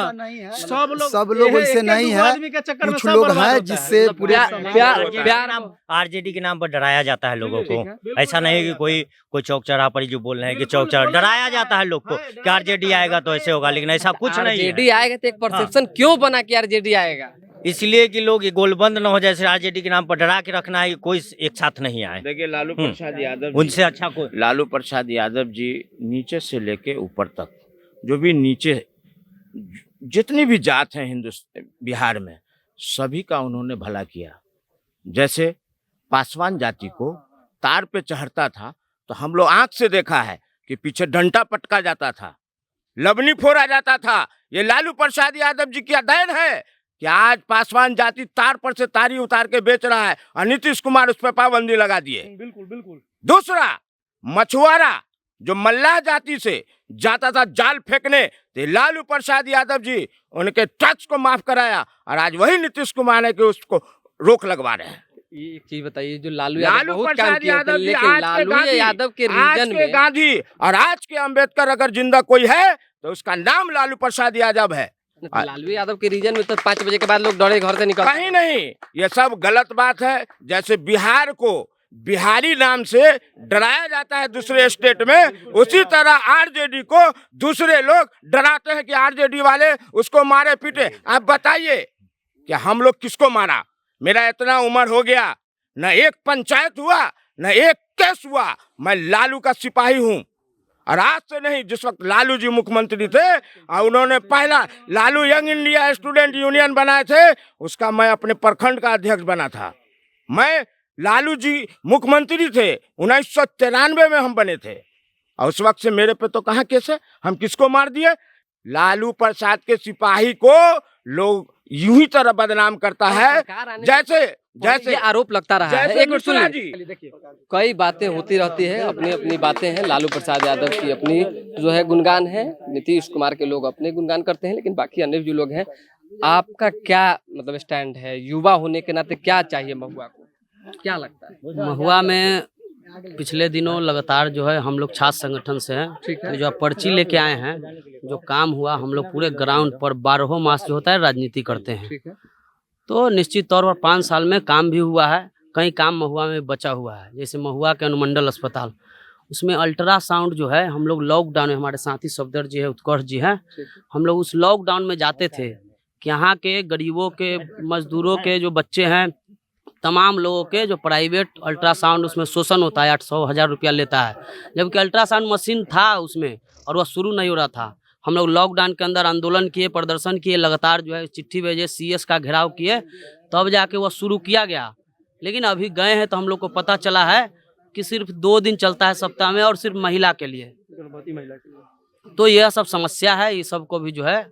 सब लोग वैसे नहीं है, कुछ लोग हैं जिससे पूरे आरजेडी के नाम पर डराया जाता है लोगों को। ऐसा नहीं कि कोई चौक चौराहा पर जो बोल रहे हैं कि चौक चौराहा डराया जाता है लोग को कि आरजेडी आएगा तो ऐसे होगा, लेकिन ऐसा कुछ नहीं है। आरजेडी आएगा तो एक परसेप्शन क्यों बना कि आरजेडी आएगा? इसलिए कि लोग ये गोलबंद न हो, जैसे आरजेडी के नाम पर डरा के रखना है, कोई एक साथ नहीं आए। देखिए लालू प्रसाद यादव उनसे अच्छा कोई लालू प्रसाद यादव जी नीचे से लेके ऊपर तक जो भी नीचे जितनी भी जात हैं हिंदुस्तान बिहार में, सभी का उन्होंने भला किया। जैसे पासवान जाति को तार पे चढ़ता था तो हम लोग आंख से देखा है कि पीछे डंडा पटका जाता था, लबनी फोड़ा जाता था। ये लालू प्रसाद यादव जी की देन है कि आज पासवान जाति तार पर से तारी उतार के बेच रहा है और नीतीश कुमार उस पर पाबंदी लगा दिए। बिल्कुल बिल्कुल। दूसरा, मछुआरा जो मल्लाह जाति से जाता था जाल फेंकने, तो लालू प्रसाद यादव जी उनके टैक्स को माफ कराया और आज वही नीतीश कुमार है कि उसको रोक लगवा रहे हैं। ये एक चीज बताइए, जो लालू बहुत काम किए थे, लेकिन लालू यादव के रीजन में गांधी और आज के अंबेडकर अगर जिंदा कोई है तो उसका नाम लालू प्रसाद यादव है। लालू यादव के रीजन में तो 5 बजे के बाद लोग डरे घर से निकल। कहीं नहीं, ये सब गलत बात है। जैसे बिहार को बिहारी नाम से डराया जाता है दूसरे स्टेट में, उसी तरह आरजेडी को दूसरे लोग डराते हैं कि आरजेडी वाले उसको मारे पीटे। आप बताइए कि हम लोग किसको मारा? मेरा इतना उम्र हो गया, न एक पंचायत हुआ न एक केस हुआ। मैं लालू का सिपाही हूँ और आज से नहीं, जिस वक्त लालू जी मुख्यमंत्री थे और उन्होंने पहला Lalu young India student union बनाए थे, उसका मैं अपने प्रखंड का अध्यक्ष बना था। मैं लालू जी मुख्यमंत्री थे 1993 में हम बने थे और उस वक्त से मेरे पे तो कहाँ केस है? हम किसको मार दिए? लालू प्रसाद के सिपाही को लोग यूं ही तरह बदनाम करता है जैसे आरोप लगता रहा है। एक मिनट सुनिए, देखिए कई बातें होती रहती है, अपनी अपनी बातें हैं। लालू प्रसाद यादव की अपनी जो है गुणगान है, नीतीश कुमार के लोग अपने गुणगान करते हैं, लेकिन बाकी अन्य जो लोग हैं, आपका क्या मतलब स्टैंड है? युवा होने के नाते क्या चाहिए महुआ को, क्या लगता है? महुआ में पिछले दिनों लगातार जो है हम लोग छात्र संगठन से हैं, तो जो पर्ची लेके आए हैं, जो काम हुआ, हम लोग पूरे ग्राउंड पर 12 मास जो होता है राजनीति करते हैं, तो निश्चित तौर पर 5 साल में काम भी हुआ है। कई काम महुआ में बचा हुआ है, जैसे महुआ के अनुमंडल अस्पताल, उसमें अल्ट्रासाउंड जो है हम लोग लॉकडाउन में, हमारे साथी सफदर जी है, उत्कर्ष जी हैं, हम लोग उस लॉकडाउन में जाते थे कि यहाँ के गरीबों के, मजदूरों के जो बच्चे हैं, तमाम लोगों के जो प्राइवेट अल्ट्रासाउंड उसमें शोषण होता है, 800-1000 रुपया लेता है, जबकि अल्ट्रासाउंड मशीन था उसमें और वह शुरू नहीं हो रहा था। हम लोग लॉकडाउन के अंदर आंदोलन किए, प्रदर्शन किए, लगातार जो है चिट्ठी भेजे, CS का घेराव किए, तब जाके वह शुरू किया गया। लेकिन अभी गए हैं तो हम लोग को पता चला है कि सिर्फ 2 दिन चलता है सप्ताह में और सिर्फ महिला के लिए। तो यह सब समस्या है, ये सबको भी जो है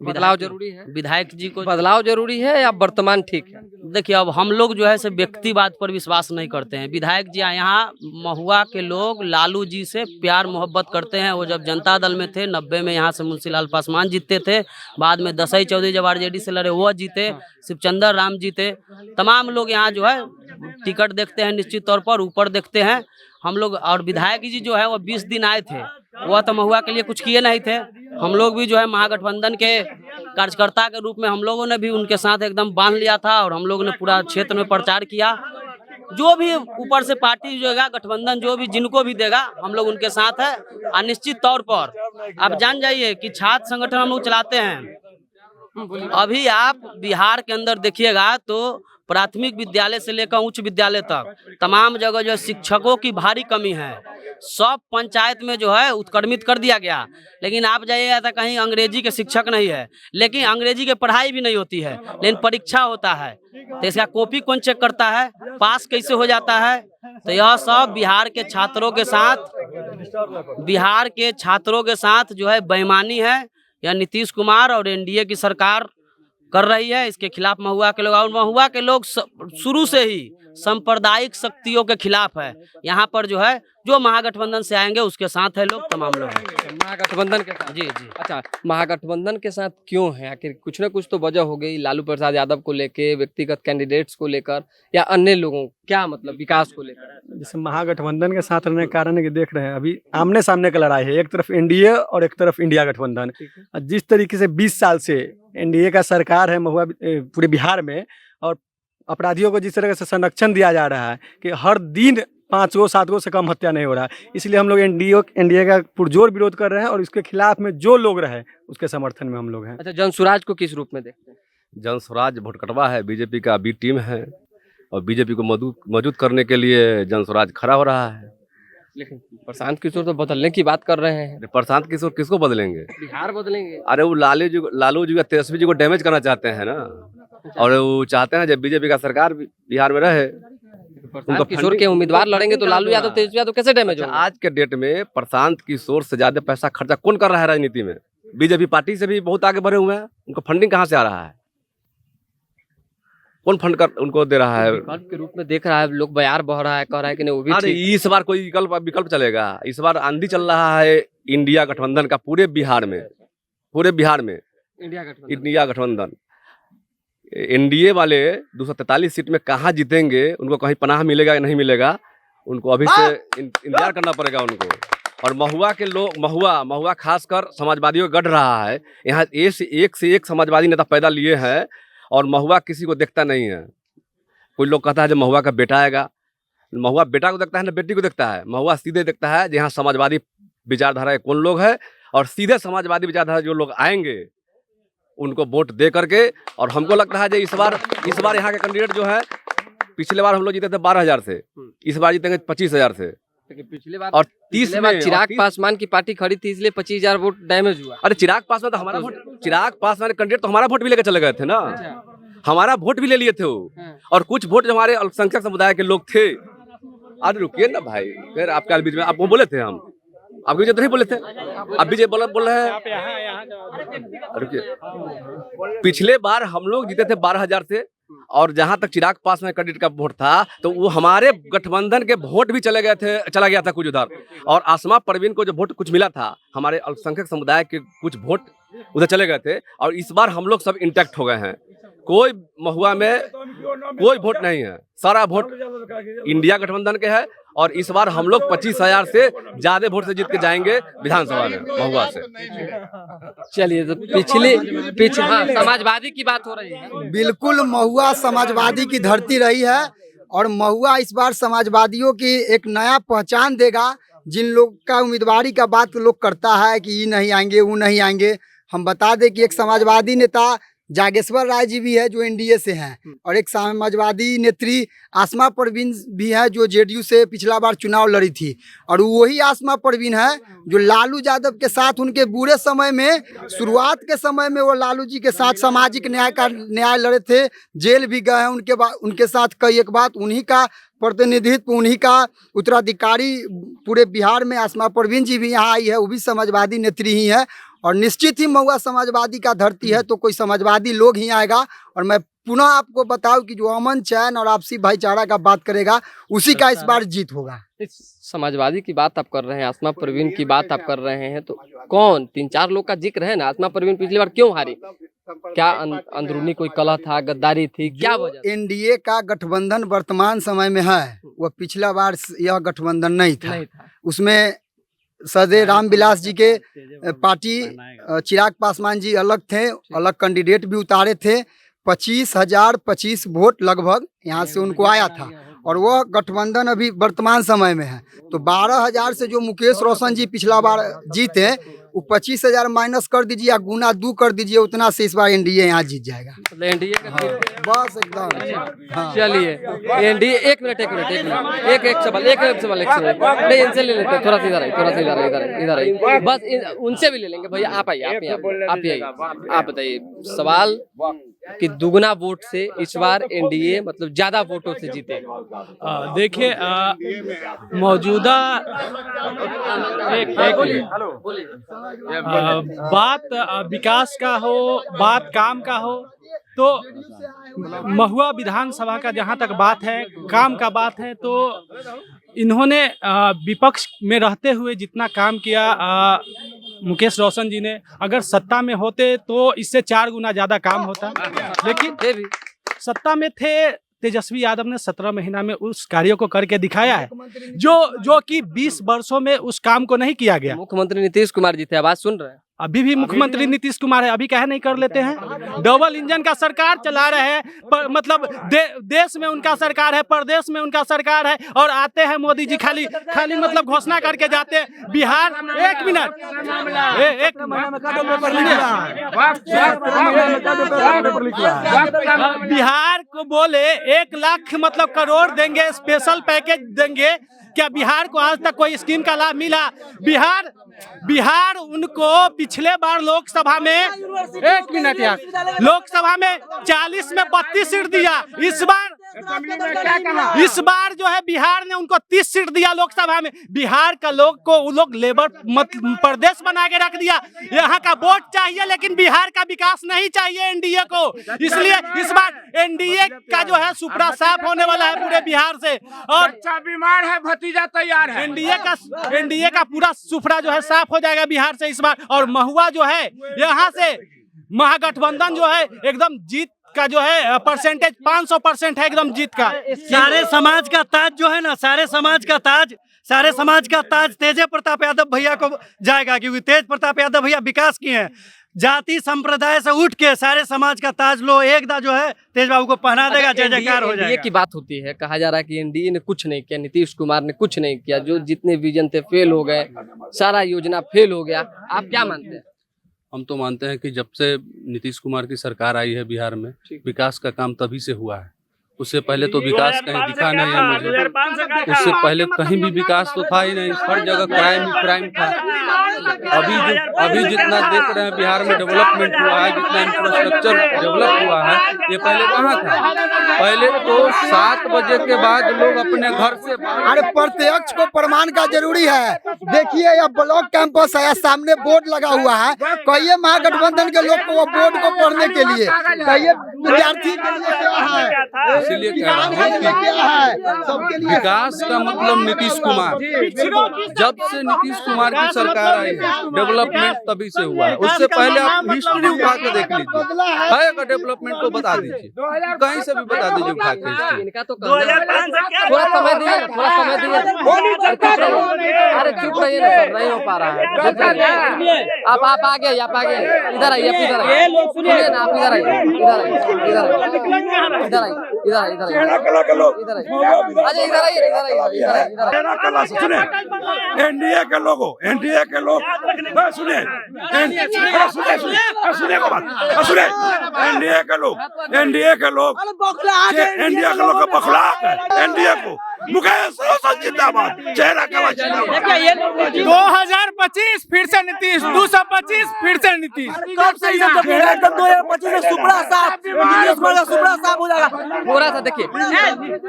बदलाव जरूरी है। विधायक जी को बदलाव जरूरी है या वर्तमान ठीक है? देखिए, अब हम लोग जो है से व्यक्तिवाद पर विश्वास नहीं करते हैं। विधायक जी यहाँ महुआ के लोग लालू जी से प्यार मोहब्बत करते हैं। वो जब जनता दल में थे 90 में, यहाँ से मुंशी लाल पासवान जीते थे, बाद में दसई चौधरी जब आरजेडी से लड़े वो जीते, शिवचंद्र राम जीते, तमाम लोग यहाँ जो है टिकट देखते हैं, निश्चित तौर पर ऊपर देखते हैं हम लोग। और विधायक जी जो है वो 20 दिन आए थे, वह तो महुआ के लिए कुछ किए नहीं थे। हम लोग भी जो है महागठबंधन के कार्यकर्ता के रूप में हम लोगों ने भी उनके साथ एकदम बांध लिया था और हम लोगों ने पूरा क्षेत्र में प्रचार किया जो भी ऊपर से पार्टी जो है गठबंधन जो भी जिनको भी देगा हम लोग उनके साथ है। और निश्चित तौर पर आप जान जाइए कि छात्र संगठन हम लोग चलाते हैं। अभी आप बिहार के अंदर देखिएगा तो प्राथमिक विद्यालय से लेकर उच्च विद्यालय तक तमाम जगह जो है शिक्षकों की भारी कमी है। सब पंचायत में जो है उत्क्रमित कर दिया गया, लेकिन आप जाइएगा तो कहीं अंग्रेजी के शिक्षक नहीं है, लेकिन अंग्रेजी की पढ़ाई भी नहीं होती है, लेकिन परीक्षा होता है तो इसका कॉपी कौन चेक करता है, पास कैसे हो जाता है। तो यह सब बिहार के छात्रों के साथ जो है बेईमानी है, यह नीतीश कुमार और एनडीए की सरकार कर रही है। इसके खिलाफ महुआ के लोग, और महुआ के लोग शुरू से ही सांप्रदायिक शक्तियों के खिलाफ है। यहाँ पर जो है जो महागठबंधन से आएंगे उसके साथ है लोग, तमाम लोग महागठबंधन के साथ। जी जी। अच्छा, महागठबंधन के साथ क्यों है? आखिर कुछ ना कुछ तो वजह हो गई, लालू प्रसाद यादव को लेके, व्यक्तिगत कैंडिडेट्स को लेकर, या अन्य लोगों क्या मतलब विकास को लेकर? जैसे महागठबंधन के साथ रहने के कारण है कि देख रहे हैं अभी आमने सामने का लड़ाई है, एक तरफ एनडीए और एक तरफ इंडिया गठबंधन। जिस तरीके से 20 साल से एनडीए का सरकार है महुआ पूरे बिहार में, और अपराधियों को जिस तरह से संरक्षण दिया जा रहा है कि हर दिन 5-7 से कम हत्या नहीं हो रहा है, इसलिए हम लोग एनडीए का पुरजोर विरोध कर रहे हैं और इसके खिलाफ में जो लोग रहे उसके समर्थन में हम लोग हैं। अच्छा, जनसुराज को किस रूप में देखते हैं? जनसुराज भोटकटवा है, बीजेपी का बी टीम है और बीजेपी को मजबूत करने के लिए जनसुराज खड़ा हो रहा है। लेकिन प्रशांत किशोर तो बदलने की बात कर रहे हैं। प्रशांत किशोर किसको बदलेंगे? बिहार बदलेंगे। अरे वो लालू जी या तेजस्वी जी को डैमेज करना चाहते हैं ना, और वो चाहते हैं जब बीजेपी का सरकार बिहार में रहे। प्रशांत किशोर के उम्मीदवार लड़ेंगे तो लालू यादव तेजस्वी यादव कैसे डैमेज होगा? आज के डेट में प्रशांत किशोर से ज्यादा पैसा खर्चा कौन कर रहा है राजनीति में? बीजेपी पार्टी से भी बहुत आगे बढ़े हुए हैं, उनको फंडिंग कहाँ से आ रहा है? कौन फंड कर उनको दे रहा है? विकल्प के रूप में देख रहा है, लोग बयार बह रहा है, कह रहा है कि नहीं वो भी अरे इस बार कोई विकल्प चलेगा? इस बार आंधी चल रहा है इंडिया गठबंधन का पूरे बिहार में इंडिया गठबंधन। एनडीए वाले 243 सीट में कहाँ जीतेंगे, उनको कहीं पनाह मिलेगा या नहीं मिलेगा, उनको अभी से इंतजार करना पड़ेगा उनको। और महुआ के लोग, महुआ खासकर समाजवादियों को गढ़ रहा है। यहाँ एक से एक समाजवादी नेता पैदा लिए हैं और महुआ किसी को देखता नहीं है। कोई लोग कहता है जब महुआ का बेटा आएगा, महुआ बेटा को देखता है ना बेटी को देखता है? महुआ सीधे देखता है जहाँ समाजवादी विचारधारा के कौन लोग हैं, और सीधे समाजवादी विचारधारा जो लोग आएंगे उनको वोट दे करके। और हमको लगता है जो इस बार यहाँ के कैंडिडेट जो है, पिछले बार हम लोग जीते थे 12,000 से, इस बार जीतेंगे 25,000 से। पिछले बार और 30 में चिराग पासवान की पार्टी खड़ी थी, इसलिए 25,000 वोट डैमेज हुआ। अरे चिराग पासवान तो हमारा वोट, चिराग पासवान कैंडिडेट तो हमारा वोट भी लेकर चले गए थे ना, हमारा वोट भी ले लिए थे वो। और कुछ वोट जो हमारे अल्पसंख्यक समुदाय के लोग थे। अरे रुकिए ना भाई, फिर आपके बीच में आपको बोले थे, हम आपके बीच तो नहीं बोले थे, अब भी बोल रहे हैं। रुकिए, पिछले बार हम लोग जीते थे 12,000 से, और जहां तक चिराग पासवान कैंडिडेट का वोट था तो वो हमारे गठबंधन के वोट भी चला गया था कुछ उधर। और आसमा परवीन को जो वोट कुछ मिला था, हमारे अल्पसंख्यक समुदाय के कुछ वोट उधर चले गए थे। और इस बार हम लोग सब इंटैक्ट हो गए हैं, कोई महुआ में कोई वोट नहीं है, सारा वोट इंडिया गठबंधन के है। और इस बार हम लोग 25,000 से ज्यादा वोट से जीत के जाएंगे विधानसभा में महुआ से। चलिए, तो पिछले हाँ, समाजवादी की बात हो रही है। बिल्कुल, महुआ समाजवादी की धरती रही है और महुआ इस बार समाजवादियों की एक नया पहचान देगा। जिन लोग का उम्मीदवारी का बात लोग करता है कि ये नहीं आएंगे वो नहीं आएंगे, हम बता दें कि एक समाजवादी नेता जागेश्वर राय जी भी है जो एनडीए से हैं, और एक समाजवादी नेत्री आसमा परवीन भी है जो जेडीयू से पिछला बार चुनाव लड़ी थी। और वही आसमा परवीन है जो लालू यादव के साथ उनके बुरे समय में, शुरुआत के समय में वो लालू जी के साथ सामाजिक न्याय लड़े थे, जेल भी गए हैं उनके साथ कई एक बात। उन्हीं का प्रतिनिधित्व, उन्हीं का उत्तराधिकारी पूरे बिहार में आसमा परवीन जी भी यहाँ आई है, वो भी समाजवादी नेत्री ही है। और निश्चित ही महुआ समाजवादी का धरती है तो कोई समाजवादी लोग ही आएगा। और मैं पुनः आपको बताऊं कि जो अमन चैन और आपसी भाईचारा का बात करेगा उसी का इस बार जीत होगा। समाजवादी की बात आप कर रहे हैं, आसमा परवीन की बात आप कर रहे हैं, तो कौन 3-4 लोग का जिक्र है ना? आसमा परवीन पिछली बार क्यों हारी? क्या अंदरूनी कोई कलह था, गद्दारी थी, क्या वजह? एनडीए का गठबंधन वर्तमान समय में है, वह पिछला बार यह गठबंधन नहीं था। उसमें सदे रामविलास जी के पार्टी चिराग पासवान जी अलग थे, अलग कैंडिडेट भी उतारे थे। 25,025 वोट लगभग यहाँ से उनको आया था। और वह गठबंधन अभी वर्तमान समय में है। तो 12,000 से जो मुकेश रोशन जी पिछला बार जीते, वो 25,000 माइनस कर दीजिए या गुना 2 कर दीजिए, उतना से इस बार एनडीए यहाँ जीत जाएगा। एनडीए का बस एकदम। हाँ। चलिए एनडीए एक मिनट एक सवाल नहीं, इनसे ले लेते हैं, थोड़ा सा इधर बस उनसे भी ले लेंगे। भैया आप आइए, आप बताइए सवाल कि दुगना वोट से इस बार एनडीए मतलब ज्यादा वोटों से जीते। देखिए मौजूदा बात विकास का हो, बात काम का हो, तो महुआ विधानसभा का जहां तक बात है, काम का बात है, तो इन्होंने विपक्ष में रहते हुए जितना काम किया मुकेश रोशन जी ने, अगर सत्ता में होते तो इससे 4 गुना ज्यादा काम होता। लेकिन सत्ता में थे तेजस्वी यादव ने 17 महीना में उस कार्यों को करके दिखाया है जो कि 20 वर्षों में उस काम को नहीं किया गया। मुख्यमंत्री नीतीश कुमार जी थे, आवाज सुन रहे हैं? अभी भी मुख्यमंत्री नीतीश कुमार है, अभी काहे नहीं कर लेते हैं? डबल इंजन का सरकार चला रहे हैं, मतलब देश में उनका सरकार है, प्रदेश में उनका सरकार है, और आते हैं मोदी जी खाली मतलब घोषणा करके जाते हैं। बिहार एक मिनट बिहार को बोले 1 लाख मतलब करोड़ देंगे, स्पेशल पैकेज देंगे, क्या बिहार को आज तक कोई स्कीम का लाभ मिला? बिहार उनको पिछले बार लोकसभा में 1 मिनट यार, लोकसभा में 40 में 32 सीट दिया। इस बार जो है बिहार ने उनको 30 सीट दिया लोकसभा में। बिहार का लोग लेबर प्रदेश बना के रख दिया। यहाँ का वोट चाहिए लेकिन बिहार का विकास नहीं चाहिए एनडीए को। इसलिए इस बार एनडीए का जो है सुपड़ा साफ होने वाला है पूरे बिहार से, और बीमार है, भतीजा तैयार है। एनडीए का पूरा सुपड़ा जो है साफ हो जाएगा बिहार से इस बार। और महुआ जो है, यहाँ से महागठबंधन जो है एकदम जीत का जो है परसेंटेज 500% है एकदम जीत का। सारे समाज का ताज जो है ना, सारे समाज का ताज तेज प्रताप यादव भैया को जाएगा, क्योंकि तेज प्रताप यादव भैया विकास किए हैं। जाति संप्रदाय से उठ के सारे समाज का ताज लो एकदा जो है तेज बाबू को पहना देगा, जय जयकार हो जाएगा। की बात होती है, कहा जा रहा है कि एनडीए ने कुछ नहीं किया, नीतीश कुमार ने कुछ नहीं किया, जो जितने विजन थे फेल हो गए, सारा योजना फेल हो गया। आप क्या मानते हैं? हम तो मानते हैं कि जब से नीतीश कुमार की सरकार आई है बिहार में, विकास का काम तभी से हुआ है। उससे पहले तो विकास कहीं दिखा नहीं है मुझे। उससे पहले कहीं भी विकास तो था ही नहीं, हर जगह क्राइम था। अभी जितना देख रहे हैं बिहार में डेवलपमेंट हुआ है, जितना इंफ्रास्ट्रक्चर डेवलप हुआ है, ये पहले कहाँ था? पहले तो 7 बजे के बाद लोग अपने घर से, अरे प्रत्यक्ष को प्रमाण का जरूरी है। देखिए यह ब्लॉक कैंपस है, सामने बोर्ड लगा हुआ है। कहिए महागठबंधन के लोग को वो बोर्ड को पढ़ने के लिए, कहिए विद्यार्थी के लिए क्या है, इसलिए कह रहा हूँ कि विकास का मतलब नीतीश कुमार, जब से नीतीश कुमार की सरकार आई है डेवलपमेंट तभी से हुआ है। उससे पहले आप हिस्ट्री उठा के देख लीजिए, है अगर डेवलपमेंट को बता दीजिए, कहीं से भी बता दीजिए उठा के हिस्ट्री। इनका तो 2005 थोड़ा समय दिए। अरे चुप रहिए ना सर, नहीं हो पा रहा है। आप आगे इधर आइए, सुनिए ना, आप इधर एनडीए के लोग सुने एनडीए के लोग का बखलाहट है। एनडीए को मुकेश रोशन जिंदाबाद, चेहरा कवा 2025 फिर से नीतीश, 225 फिर से नीतीश। कब से 2025 में सुपड़ा साफ हो जाएगा। थोड़ा सा देखिए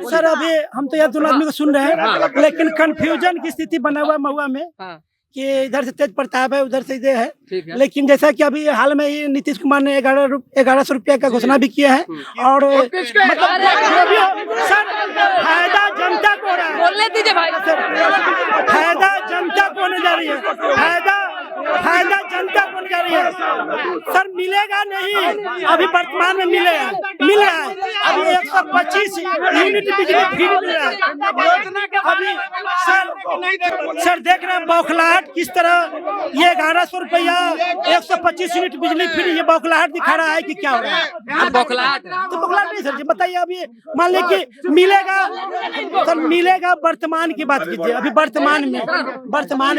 सर, अभी हम तो यहाँ दोनों आदमी को सुन रहे हैं, लेकिन कंफ्यूजन की स्थिति बना हुआ है महुआ में कि इधर से तेज प्रताप है, उधर से ये है। लेकिन जैसा कि अभी हाल में ही नीतीश कुमार ने 1100 रुपया का घोषणा भी किया है, और मतलब सर फायदा जनता को हो रहा है, बोलने दीजिए भाई। फायदा जनता को होने जा रही है, फायदा जनता को होने जा रही है। सर मिलेगा नहीं, अभी वर्तमान में मिल रहा है। अभी 125 125 यूनिट बिजली फ्री मिल रहा है। अभी सर देख रहे हैं बौखलाहट किस तरह ये 1100 रुपया 125 यूनिट बिजली फ्री, ये बौखलाहट दिखा रहा है कि क्या हो रहा है। बौखलाहट तो बौखलाहट नहीं सर जी, बताइए अभी मान लीजिए कि मिलेगा सर, मिलेगा वर्तमान की बात कीजिए। अभी वर्तमान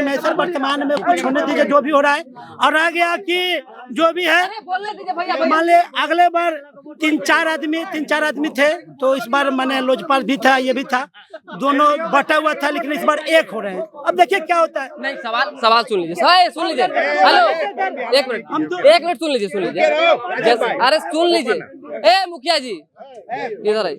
में सर वर्तमान में कुछ होने दीजिए जो भी हो रहा है, और आ गया कि जो भी है मान ले अगले बार 3-4 आदमी थे, तो इस बार मैंने लोजपाल भी था, ये भी था, दोनों बटा हुआ था, लेकिन इस बार एक हो रहे हैं। अब देखिए क्या होता है। नहीं सवाल सुन लीजिए, हेलो एक मिनट सुन लीजिए अरे सुन लीजिए, ए मुखिया जी इधर आइए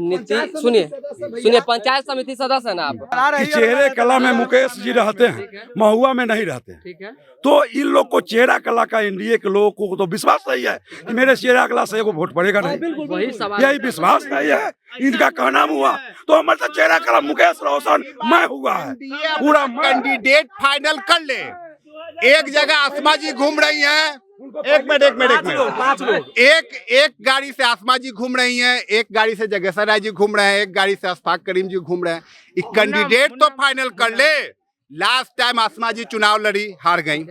नीतीश सुनिए पंचायत समिति सदस्य है ना आप? कि चेहरे कला में मुकेश जी रहते हैं, महुआ में नहीं रहते हैं। ठीक है, तो इन लोग को चेहरा कला का एनडीए के लोगों को तो विश्वास नहीं है कि मेरे चेहरा कला से वोट पड़ेगा नहीं, वही सवाल यही विश्वास नहीं है। इनका कहना हुआ तो हमारे साथ चेहरा कला मुकेश रोशन मैं हुआ है पूरा। कैंडिडेट फाइनल कर ले। एक जगह आसमा जी घूम रही हैं, एक मिनट एक गाड़ी से आसमा जी घूम रही हैं, एक गाड़ी से जगेश्वर राय जी घूम रहे हैं, एक गाड़ी से अशफाक करीम जी घूम रहे हैं। एक कैंडिडेट तो फाइनल कर ले। लास्ट टाइम आसमा जी चुनाव लड़ी, हार गई।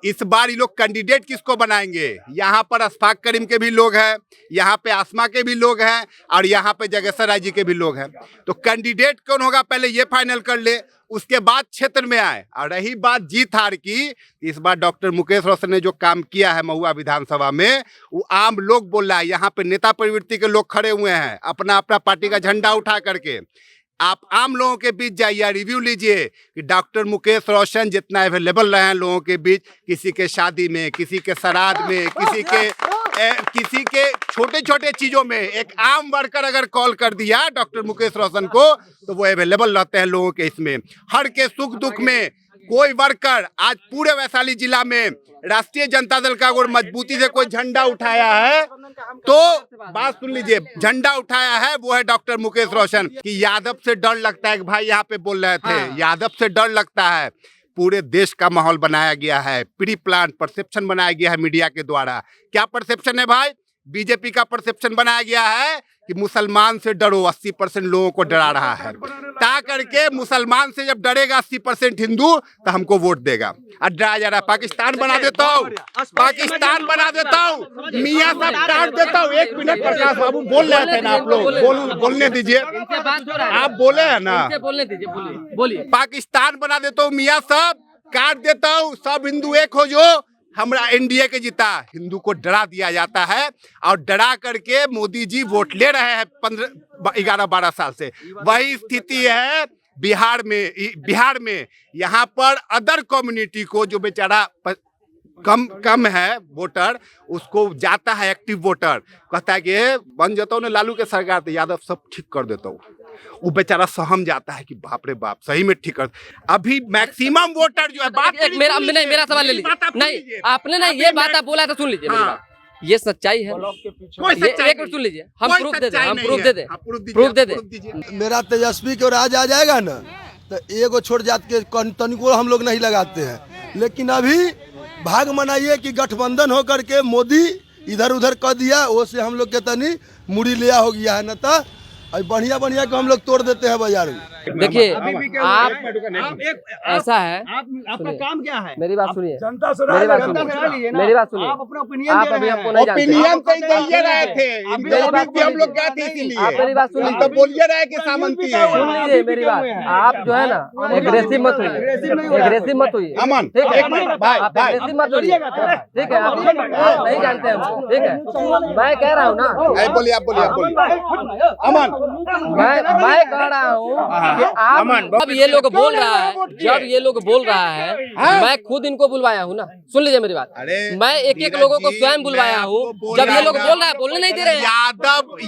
इस बार ये लोग कैंडिडेट किसको बनाएंगे? यहाँ पर अशफाक करीम के भी लोग हैं, यहाँ पे आसमा के भी लोग हैं, और यहाँ पे जगेश्वर राय जी के भी लोग हैं। तो कैंडिडेट कौन होगा पहले ये फाइनल कर ले, उसके बाद क्षेत्र में आए। और रही बात जीत हार की, इस बार डॉक्टर मुकेश रोशन ने जो काम किया है महुआ विधानसभा में, वो आम लोग बोल रहा है। यहाँ पे नेता प्रवृत्ति के लोग खड़े हुए हैं अपना अपना पार्टी का झंडा उठा करके। आप आम लोगों के बीच जाइए, रिव्यू लीजिए कि डॉक्टर मुकेश रोशन जितना अवेलेबल रहे हैं लोगों के बीच, किसी के शादी में, किसी के श्राद्ध में, किसी के छोटे छोटे चीजों में, एक आम वर्कर अगर कॉल कर दिया डॉक्टर मुकेश रोशन को तो वो अवेलेबल रहते हैं लोगों के इसमें। हर के सुख दुख में कोई वर्कर आज पूरे वैशाली जिला में राष्ट्रीय जनता दल का अगर मजबूती से कोई झंडा उठाया है तो बात सुन लीजिए, झंडा उठाया है वो है डॉक्टर मुकेश रोशन। कि यादव से डर लगता है, भाई यहाँ पे बोल रहे थे यादव से डर लगता है। पूरे देश का माहौल बनाया गया है, प्री प्लान परसेप्शन बनाया गया है मीडिया के द्वारा। क्या परसेप्शन है भाई? बीजेपी का परसेप्शन बनाया गया है कि मुसलमान से डरो, 80% लोगों को डरा रहा है। ता करके मुसलमान से जब डरेगा 80% हिंदू तो हमको वोट देगा। और डरा जा रहा है, पाकिस्तान बना देता हूँ, पाकिस्तान बना देता हूँ, मियाँ साहब काट देता हूँ। 1 मिनट प्रकाश बाबू बोल रहे थे ना, आप लोग बोलने दीजिए, आप बोले है ना, बोलने दीजिए, बोलिए। पाकिस्तान बना देता हूँ, मियाँ साहब काट देता हूँ, सब हिंदू एक हो जो हमरा एनडीए के जीता। हिंदू को डरा दिया जाता है और डरा करके मोदी जी वोट ले रहे हैं 11-12 साल से। वही स्थिति है बिहार में। यहाँ पर अदर कम्युनिटी को जो बेचारा कम है वोटर, उसको जाता है एक्टिव वोटर, कहता है कि बन जाता हूँ ना लालू के सरकार तो यादव सब ठीक कर देता हूँ। वो बेचारा सहम जाता है कि बाप रे बाप सही में ठीक कर। अभी मैक्सिमम वोटर जो है मेरा सवाल ले लीजिए। नहीं आपने नहीं ये बात आप बोला तो सुन लीजिए मेरी बात। ये सच्चाई है, एक मिनट सुन लीजिए, हम प्रूफ दे दे। मेरा तेजस्वी की ओर आज आ जाएगा ना तो एगो छोड़ जात के तनिको हम लोग नहीं लगाते हैं। लेकिन अभी भाग मनाइए कि गठबंधन हो करके मोदी इधर उधर कर दिया, वो से हम लोग के तनी मुड़ी लिया हो गया है न तो बढ़िया को हम लोग तोड़ देते हैं बाजार में। देखिए आप ऐसा है, आपका काम क्या है? मेरी बात सुनिए, मेरी बात सुनिए, आप अपना ओपिनियन दे रहे हैं। ओपिनियन तो दे रहे थे, हम लोग गए थे इसीलिए। आप मेरी बात सुनिए, तो बोलिए रहे कि सामंती है। सुन लीजिए मेरी बात, आप जो है ना एग्रेसिव मत होइए, अमन ठीक है, आप एग्रेसिव मत होइए, ठीक है, आप नहीं जानते हैं, ठीक है, मैं कह रहा हूँ ना, बोलिए आप बोलिए अमन, मैं कह रहा हूँ कि आप जब ये लोग बोल रहा है, मैं खुद इनको बुलवाया हूँ ना, सुन लीजिए मेरी बात, मैं एक लोगों को स्वयं बुलवाया हूँ। जब ये लोग बोल रहा है, बोलने नहीं दे रहे हैं।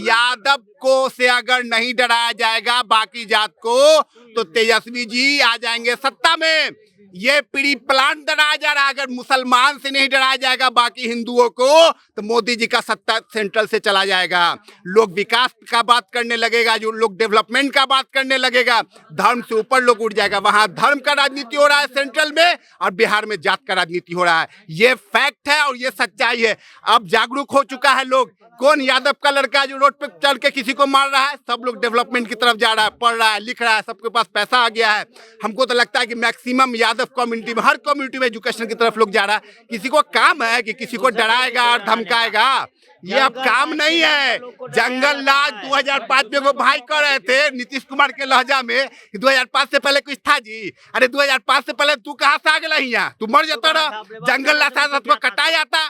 यादव को से अगर नहीं डराया जाएगा बाकी जात को तो तेजस्वी जी आ जाएंगे सत्ता में। ये प्री प्लान डराया जा रहा है। अगर मुसलमान से नहीं डराया जाएगा बाकी हिंदुओं को, तो मोदी जी का सत्ता सेंट्रल से चला जाएगा। लोग विकास का बात करने लगेगा, जो लोग डेवलपमेंट का बात करने लगेगा, धर्म से ऊपर लोग उठ जाएगा। वहां धर्म का राजनीति हो रहा है सेंट्रल में, और बिहार में जात का राजनीति हो रहा है। ये फैक्ट है और ये सच्चाई है। अब जागरूक हो चुका है लोग। कौन यादव का लड़का जो रोड पे चल के किसी को मार रहा है? सब लोग डेवलपमेंट की तरफ जा रहा है, पढ़ रहा है, लिख रहा है, सबके पास पैसा आ गया है। हमको तो लगता है कि मैक्सिमम यादव कम्युनिटी में, हर कम्युनिटी में एजुकेशन की तरफ लोग जा रहा है। किसी को काम है कि किसी को डराएगा और धमकाएगा? ये अब काम नहीं है। जंगल राज 2005 में वो भाई कर रहे थे नीतीश कुमार के लहजा में, 2005 से पहले कुछ था जी? अरे 2005 से पहले तू कहाँ से आ गया यहाँ? तू मर जाता रहा, जंगल राज को कटा जाता।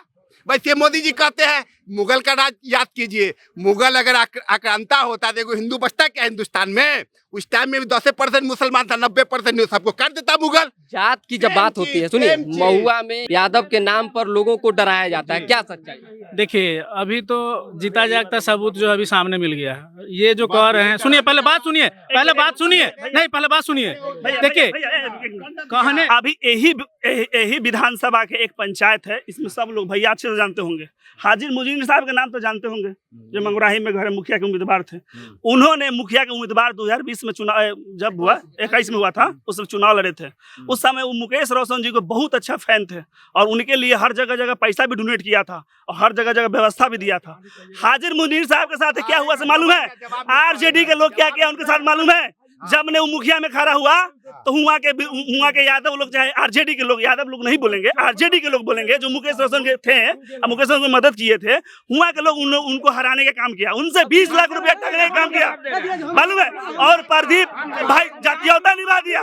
वैसे मोदी जी कहते हैं मुगल का राज याद कीजिए। मुगल अगर आक्रांता होता, देखो हिंदू बचता क्या हिंदुस्तान में? उस टाइम में भी 10% मुसलमान था, 90% सबको कर देता मुगल। जात की जब बात होती है, सुनिए, महुआ में यादव के नाम पर लोगों को डराया जाता है, क्या सच्चाई? देखिए, अभी तो जीता जागता सबूत जो अभी सामने मिल गया है। ये जो कह रहे हैं, सुनिए पहले बात सुनिए, पहले बात सुनिए, नहीं पहले बात सुनिए। देखिए कहने अभी यही विधानसभा के एक पंचायत है, इसमें सब लोग भैया अच्छे से जानते होंगे। हाजिर मुजीर साहब के नाम तो जानते होंगे, जो मंगुराही में घर मुखिया के उम्मीदवार थे। उन्होंने मुखिया के उम्मीदवार 2020 में चुनाव जब हुआ, 21 में हुआ था, उस समय चुनाव लड़े थे। उस समय वो मुकेश रोशन जी को बहुत अच्छा फैन थे और उनके लिए हर जगह पैसा भी डोनेट किया था और हर जगह व्यवस्था भी दिया था। हाजिर मुनीर साहब के साथ क्या हुआ से मालूम है? आरजेडी के लोग क्या किया उनके साथ मालूम है? जब ने वो मुखिया में खड़ा हुआ तो हुआ के यादव लोग, चाहे आरजेडी के लोग, यादव लोग नहीं बोलेंगे, आरजेडी के लोग बोलेंगे, जो मुकेश रोशन के थे, मुकेश रोशन मदद किए थे, हुआ के लोग उनको हराने का काम किया, उनसे 20 लाख रुपया ठगने का काम किया, मालूम है? और प्रदीप भाई जातीयता निभा दिया,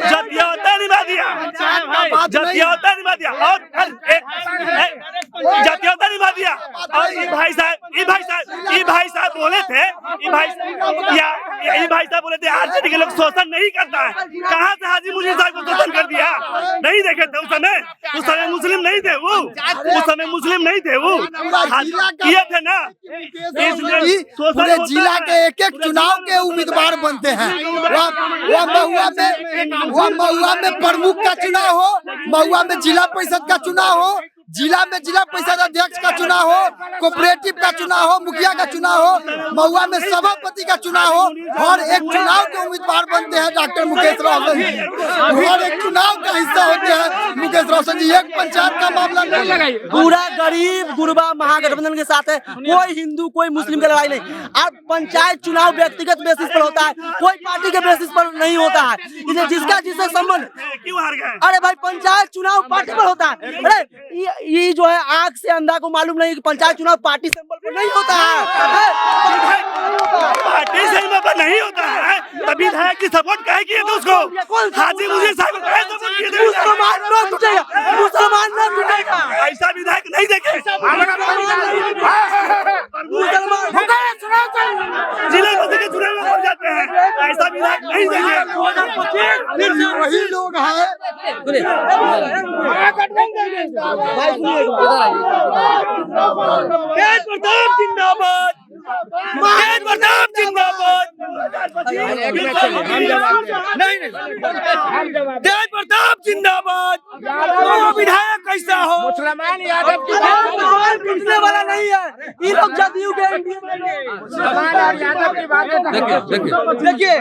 जातीयता निभा दिया, जातीयता निभा दिया और जातीयता निभा दिया। और ये भाई साहब बोले थे, ये भाई साहब बोले थे आरजेडी के लोग शोषण नहीं करता है। कहाँ से हाजी मुनीर साहब को शोषण कर दिया? नहीं देखे थे उस समय मुस्लिम नहीं थे वो, उस समय मुस्लिम नहीं थे वो, किए थे ना। पूरे जिला के एक एक चुनाव के उम्मीदवार बनते हैं। वह महुआ में प्रमुख का चुनाव हो, महुआ में जिला परिषद का चुनाव हो, जिला में जिला परिषद अध्यक्ष का चुनाव हो, कोऑपरेटिव का चुनाव हो, मुखिया का चुनाव हो, महुआ में सभापति का चुनाव हो, और एक चुनाव के उम्मीदवार बनते हैं डॉक्टर मुकेश रोशन जी। और एक चुनाव का हिस्सा होते हैं मुकेश रोशन जी। एक पंचायत का मामला नहीं, पूरा गरीब गुरबा महागठबंधन के साथ है। कोई हिंदू कोई मुस्लिम की लड़ाई नहीं। अब पंचायत चुनाव व्यक्तिगत बेसिस पर होता है, कोई पार्टी के बेसिस पर नहीं होता है। इसे जिसका जिससे संबंध, क्यों हार गए? अरे भाई पंचायत चुनाव पार्टी पर होता है। अरे ये जो है आंख से अंधा को मालूम नहीं कि पंचायत चुनाव पार्टी सिंबल पर नहीं होता है। पार्टी सिंबल पर नहीं होता है, तभी विधायक की सपोर्ट काहे किए थे उसको? हाजी मुझे साहब काहे सपोर्ट किए थे? मुसलमान न टूटेगा, मुसलमान न टूटेगा। ऐसा विधायक नहीं देखे। जिले बस्ती के चुनाव में पड़ जाते हैं, ऐसा विधायक नहीं देखे। वही लोग हैं। तेज प्रताप जिंदाबाद, तेज प्रताप जिंदाबाद। तेज प्रताप जिंदाबाद। विधायक कैसा हो? मुसलमान यादव की बात टूटने वाला नहीं है। ये लोग जदयू के मुसलमान और यादव की बात देखिए,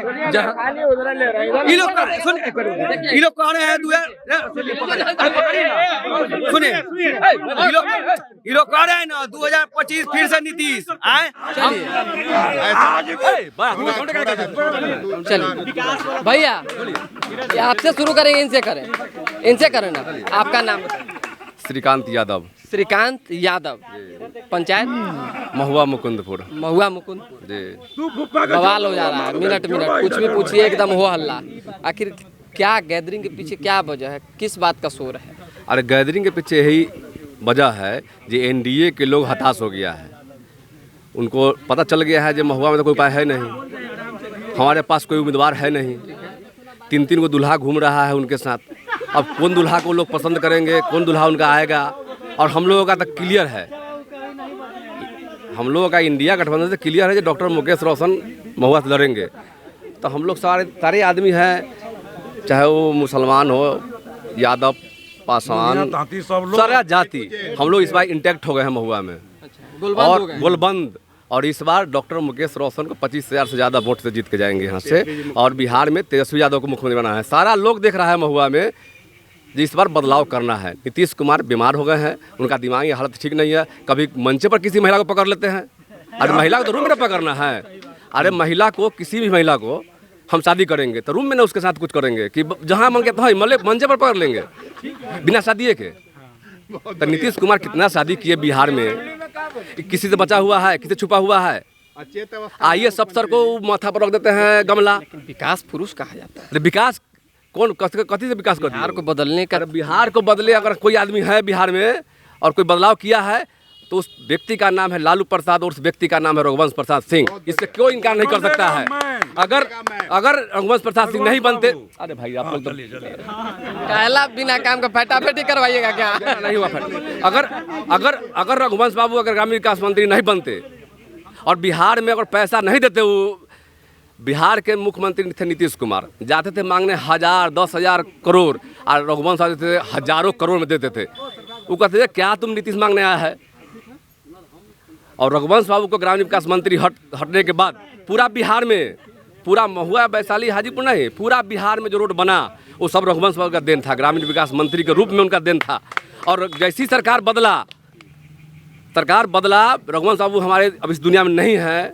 ये लोग सुन, ये लोग कह रहे हैं ये लोग कह रहे हैं ना 2025 फिर से नीतीश आए। चलिए भैया, आपसे शुरू करेंगे, इनसे करें ना। आपका नाम? श्रीकांत यादव। श्रीकांत यादव, पंचायत महुआ मुकुंदपुर। महुआ मुकुंदपुर जी। बवाल हो जा रहा है, मिनट कुछ भी पूछिए, एकदम हो हल्ला। आखिर क्या गैदरिंग के पीछे क्या वजह है, किस बात का शोर है? अरे गैदरिंग के पीछे यही वजह है कि एनडीए के लोग हताश हो गया है। उनको पता चल गया है कि महुआ में तो कोई उपाय है नहीं, हमारे पास कोई उम्मीदवार है नहीं। 3 को दूल्हा घूम रहा है उनके साथ। अब कौन दूल्हा को लोग पसंद करेंगे, कौन दूल्हा उनका आएगा? और हम लोगों का तो क्लियर है, हम लोगों का इंडिया गठबंधन से क्लियर है कि डॉक्टर मुकेश रोशन महुआ से लड़ेंगे। तो हम लोग सारे आदमी हैं, चाहे वो मुसलमान हो, यादव, पासवान, सारा जाति हम लोग इस बार इंटैक्ट हो गए हैं महुआ में और गोलबंद। और इस बार डॉक्टर मुकेश रोशन को 25,000 से ज़्यादा वोट से जीत के जाएंगे यहाँ से। और बिहार में तेजस्वी यादव को मुख्यमंत्री बनाना है। सारा लोग देख रहा है महुआ में इस बार बदलाव करना है। नीतीश कुमार बीमार हो गए हैं, उनका दिमागी हालत ठीक नहीं है। कभी मंच पर किसी महिला को पकड़ लेते हैं। अरे महिला को तो रूम में पकड़ना है। अरे महिला को, किसी भी महिला को हम शादी करेंगे तो रूम में ना उसके साथ कुछ करेंगे कि जहाँ मन के मंच पर पकड़ लेंगे बिना शादी के। तो नीतीश कुमार कितना शादी किए बिहार में, किसी से बचा हुआ है, किसी से छुपा हुआ है। IAS अफसर को माथा पर रख देते हैं गमला। विकास पुरुष कहा जाता है। विकास कौन कथी से विकास कर बिहार को बदलने का? बिहार को बदले अगर कोई आदमी है बिहार में और कोई बदलाव किया है तो उस व्यक्ति का नाम है लालू प्रसाद और उस व्यक्ति का नाम है रघुवंश प्रसाद सिंह। इससे कोई इनकार नहीं कर सकता है। अगर रघुवंश प्रसाद सिंह नहीं बनते, अरे भाई आप लोग तो कहला बिना काम का फटाफटी करवाइएगा क्या? नहीं हुआ। अगर रघुवंश बाबू अगर ग्रामीण विकास मंत्री नहीं बनते और बिहार में अगर पैसा नहीं देते, वो बिहार के मुख्यमंत्री थे नीतीश कुमार, जाते थे मांगने 1000, 10,000 करोड़ और रघुवंश आते थे हजारों करोड़ में देते थे। वो कहते थे क्या तुम नीतीश मांगने आया है? और रघुवंश बाबू को ग्रामीण विकास मंत्री हटने के बाद पूरा बिहार में, पूरा महुआ, वैशाली, हाजीपुर नहीं, पूरा बिहार में जो रोड बना वो सब रघुवंश बाबू का देन था। ग्रामीण विकास मंत्री के रूप में उनका देन था। और जैसी सरकार बदला, रघुवंश बाबू हमारे अब इस दुनिया में नहीं है।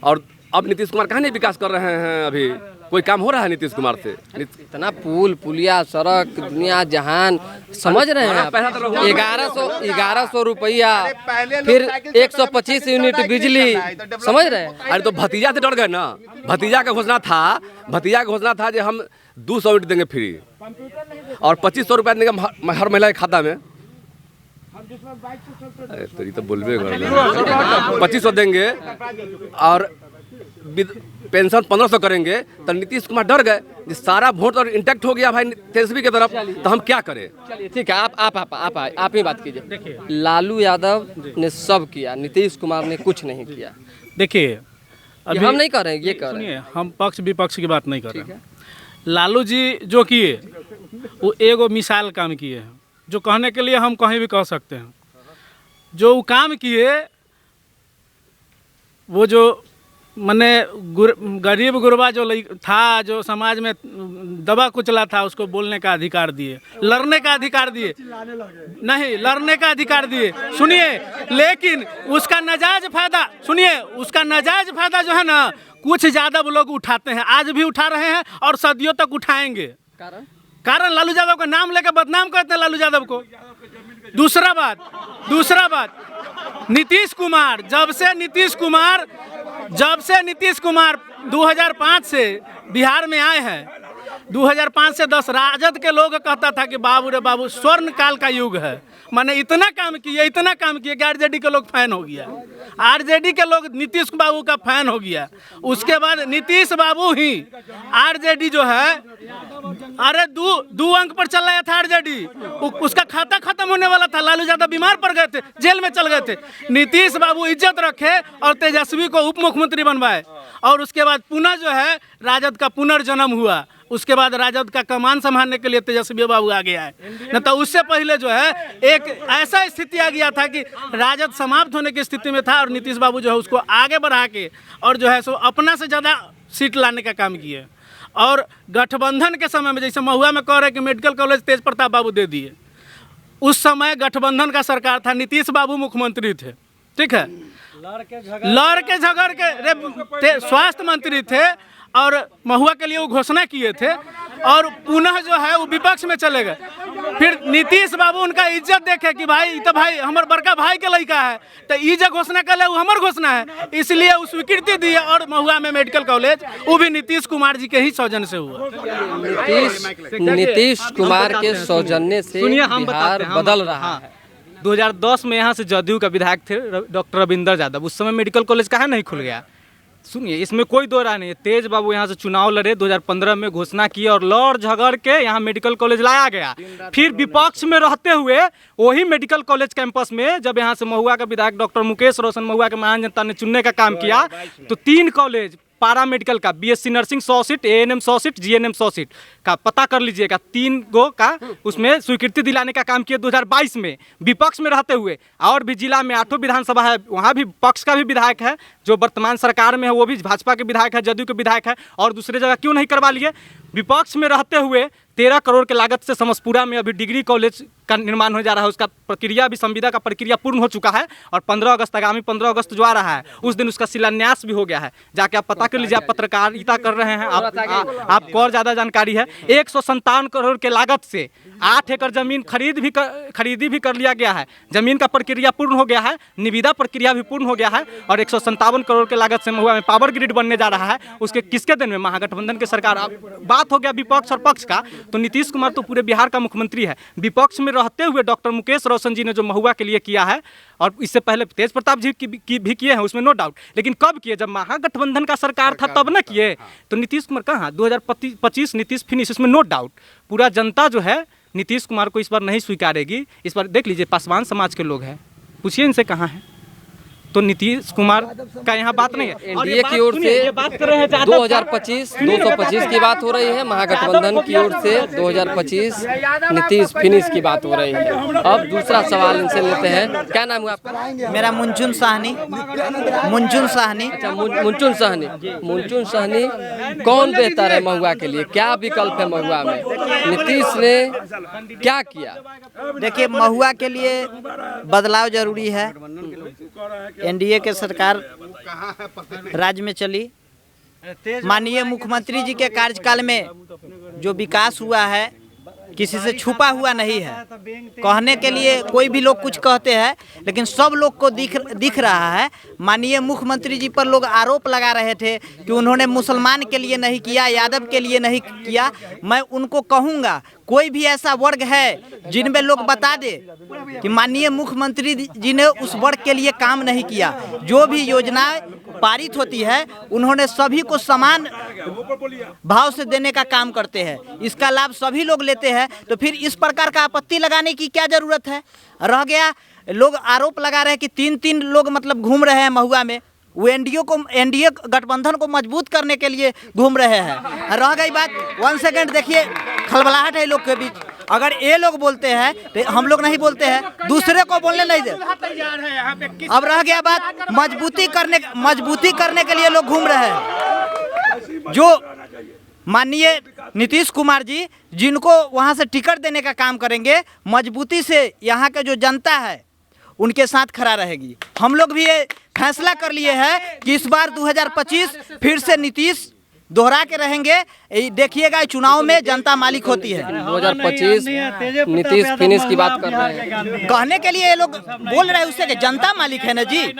और अब नीतीश कुमार कहाँ नहीं विकास कर रहे हैं? अभी कोई काम हो रहा है नीतीश कुमार से? इतना पुल, पुलिया, सड़क, दुनिया जहान, समझ रहे हैं? 1100 रुपया, फिर 125 यूनिट बिजली, समझ रहे हैं? अरे तो भतीजा से डर गए ना। भतीजा का घोषणा था कि हम 200 यूनिट देंगे फ्री और 2500 रुपया देंगे हर महिला के खाता में। तो ये तो बोलबे 2500 देंगे और पेंशन 1500 करेंगे। तो नीतीश कुमार डर गए, सारा वोट और इंटैक्ट हो गया भाई तेजस्वी की तरफ, तो हम क्या करें? चलिए ठीक है, आप ही बात कीजिए। लालू यादव ने सब किया, नीतीश कुमार ने कुछ नहीं किया। देखिए अभी हम नहीं कर रहे हैं, ये कर रहे हैं। हम पक्ष विपक्ष की बात नहीं कर रहे हैं। लालू जी जो किए वो एगो मिसाल काम किए हैं, जो कहने के लिए हम कहीं भी कह सकते हैं। जो वो काम किए वो जो मने गरीब गुरबा जो था, जो समाज में दबा कुचला था, उसको बोलने का अधिकार दिए, लड़ने का अधिकार दिए, नहीं लड़ने का अधिकार दिए। सुनिए, लेकिन उसका नाजायज फायदा, सुनिए, उसका नाजायज फायदा जो है ना कुछ यादव लोग उठाते हैं, आज भी उठा रहे हैं और सदियों तक उठाएंगे। कारण लालू यादव का नाम लेकर बदनाम करते हैं लालू यादव को। दूसरा बात नीतीश कुमार, जब से नीतीश कुमार 2005 से बिहार में आए हैं, 2005 से 10 राजद के लोग कहता था कि बाबू रे बाबू स्वर्ण काल का युग है। मैंने इतना काम किया कि आरजेडी के लोग फैन हो गया, आरजेडी के लोग नीतीश बाबू का फैन हो गया। उसके बाद नीतीश बाबू ही आरजेडी जो है, अरे दो अंक पर चल रहा था आरजेडी, उसका खाता खत्म होने वाला था। लालू यादव बीमार पड़ गए थे, जेल में चल गए थे। नीतीश बाबू इज्जत रखे और तेजस्वी को उप मुख्यमंत्री बनवाए और उसके बाद पुनः जो है राजद का पुनर्जन्म हुआ। उसके बाद राजद का कमान संभालने के लिए तेजस्वी बाबू आगे आए, न तो उससे पहले जो है एक ऐसा स्थिति आ गया था कि राजद समाप्त होने की स्थिति में था और नीतीश बाबू जो है उसको आगे बढ़ा के और जो है सो अपना से ज़्यादा सीट लाने का काम किए। और गठबंधन के समय में, जैसे महुआ में कह रहे कि मेडिकल कॉलेज तेज प्रताप बाबू दे दिए, उस समय गठबंधन का सरकार था, नीतीश बाबू मुख्यमंत्री थे, ठीक है, लड़ के झगड़ के स्वास्थ्य मंत्री थे और महुआ के लिए वो घोषणा किए थे और पुनः जो है वो विपक्ष में चले गए। फिर नीतीश बाबू उनका इज्जत देखे कि भाई तो भाई हमारे बड़का भाई के लड़का है, तो ये जो घोषणा कर ले वो हमार घोषणा है, इसलिए उस स्वीकृति दिए और महुआ में मेडिकल कॉलेज वो भी नीतीश कुमार जी के ही सौजन्य से हुआ। नीतीश कुमार के सौजन्य से बिहार बदल रहा है। 2010 में यहाँ से जदयू का विधायक थे डॉक्टर रविंदर यादव, उस समय मेडिकल कॉलेज कहाँ नहीं खुल गया? सुनिए, इसमें कोई दो राय नहीं है। तेज बाबू यहाँ से चुनाव लड़े, 2015 में घोषणा की और लड़ झगड़ के यहाँ मेडिकल कॉलेज लाया गया। फिर विपक्ष में रहते हुए वही मेडिकल कॉलेज कैंपस में जब यहाँ से महुआ का विधायक डॉक्टर मुकेश रोशन, महुआ के महान जनता ने चुनने का काम किया, तो 3 कॉलेज पारा मेडिकल का, BSc nursing 100 seat, ANM 100 seat, GNM 100 seat का पता कर लीजिएगा। 3 गो का उसमें स्वीकृति दिलाने का काम किया 2022 में विपक्ष में रहते हुए। और भी जिला में 8 विधानसभा है, वहाँ भी पक्ष का भी विधायक है, जो वर्तमान सरकार में है वो भी भाजपा के विधायक है, जदयू के विधायक है, और दूसरे जगह क्यों नहीं करवा लिए? विपक्ष में रहते हुए 13 करोड़ के लागत से समसपुरा में अभी डिग्री कॉलेज का निर्माण हो जा रहा है। उसका प्रक्रिया भी, संविदा का प्रक्रिया पूर्ण हो चुका है और 15 अगस्त, आगामी 15 अगस्त जो आ रहा है उस दिन उसका शिलान्यास भी हो गया है। जाके आप पता कर लीजिए, आप पत्रकारिता कर रहे हैं, आपको और ज़्यादा जानकारी है। 157 करोड़ के लागत से 8 एकड़ जमीन खरीदी भी कर लिया गया है। जमीन का प्रक्रिया पूर्ण हो गया है, निविदा प्रक्रिया भी पूर्ण हो गया है और 157 करोड़ के लागत से महुआ में पावर ग्रिड बनने जा रहा है। उसके किसके दिन में? महागठबंधन की सरकार। बात हो गया विपक्ष और पक्ष का, तो नीतीश कुमार तो पूरे बिहार का मुख्यमंत्री है। विपक्ष में रहते हुए डॉक्टर मुकेश रोशन जी ने जो महुआ के लिए किया है, और इससे पहले तेज प्रताप जी की भी किए हैं, उसमें नो डाउट, लेकिन कब किए? जब महागठबंधन का सरकार था तब ना किए। तो नीतीश कुमार कहाँ? 2025 नीतीश फिनिश, इसमें नो डाउट। पूरा जनता जो है नीतीश कुमार को इस बार नहीं स्वीकारेगी। इस बार देख लीजिए, पासवान समाज के लोग हैं, पूछिए इनसे कहाँ है। तो नीतीश कुमार का यहाँ बात नहीं है। एनडीए की ओर से 225 की बात हो रही है, महागठबंधन की ओर से 2025 नीतीश फिनिश की बात हो रही है। अब दूसरा सवाल इनसे लेते हैं। क्या नाम है आपका? मेरा मुंचुन साहनी। मुंचुन साहनी। अच्छा, मुंचुन साहनी। मुंचुन साहनी, कौन बेहतर है महुआ के लिए? क्या विकल्प है महुआ में? नीतीश ने क्या किया? देखिए, महुआ के लिए बदलाव जरूरी है। एनडीए के सरकार राज्य में चली, माननीय मुख्यमंत्री जी के कार्यकाल में जो विकास हुआ है किसी से छुपा हुआ नहीं है। कहने के लिए कोई भी लोग कुछ कहते हैं, लेकिन सब लोग को दिख रहा है। माननीय मुख्यमंत्री जी पर लोग आरोप लगा रहे थे कि उन्होंने मुसलमान के लिए नहीं किया, यादव के लिए नहीं किया। मैं उनको कहूँगा, कोई भी ऐसा वर्ग है जिनमें लोग बता दे कि माननीय मुख्यमंत्री जी ने उस वर्ग के लिए काम नहीं किया। जो भी योजनाएं पारित होती है उन्होंने सभी को समान भाव से देने का काम करते हैं, इसका लाभ सभी लोग लेते हैं। तो फिर इस प्रकार का आपत्ति लगाने की क्या जरूरत है? रह गया, लोग आरोप लगा रहे हैं कि 3 लोग मतलब घूम रहे हैं महुआ में, वो एनडीए गठबंधन को मजबूत करने के लिए घूम रहे हैं। रह गई बात, 1 सेकंड देखिए, खलबलाहट है लोग के बीच। अगर ये लोग बोलते हैं तो हम लोग नहीं बोलते हैं, दूसरे को बोलने नहीं दे। अब रह गया बात, मजबूती करने के लिए लोग घूम रहे हैं। जो माननीय नीतीश कुमार जी जिनको वहाँ से टिकट देने का काम करेंगे, मजबूती से यहाँ के जो जनता है उनके साथ खड़ा रहेगी। हम लोग भी ये फैसला कर लिए हैं कि इस बार 2025 फिर से नीतीश दोहरा के रहेंगे। देखिएगा, चुनाव में जनता मालिक होती है। 2025 नीतीश फिनिश की बात कर रहे हैं। कहने के लिए ये लोग बोल रहे हैं उससे कि जनता मालिक है ना जी।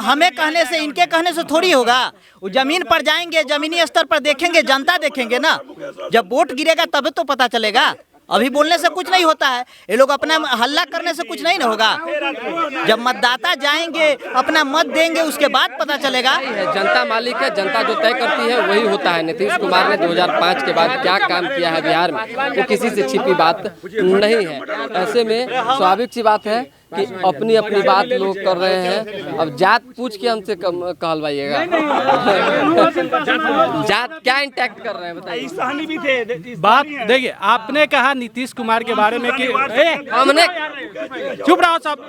हमें कहने से, इनके कहने से थोड़ी होगा। वो जमीन पर जाएंगे, जमीनी स्तर पर देखेंगे, जनता देखेंगे ना। जब वोट गिरेगा तब तो पता चलेगा। अभी बोलने से कुछ नहीं होता है, ये लोग अपना हल्ला करने से कुछ नहीं ना होगा। जब मतदाता जाएंगे, अपना मत देंगे, उसके बाद पता चलेगा। जनता मालिक है, जनता जो तय करती है वही होता है। नीतीश कुमार ने 2005 के बाद क्या काम किया है बिहार में, वो किसी से छिपी बात नहीं है। ऐसे में स्वाभाविक सी बात है कि अपनी अपनी बात लोग कर रहे हैं। अब जात पूछ के हमसे कहलवाइएगा, जात क्या इंटैक्ट कर रहे हैं बताइए। बात देखिए, आपने कहा नीतीश कुमार के बारे में कि हमने चुप रहो सब।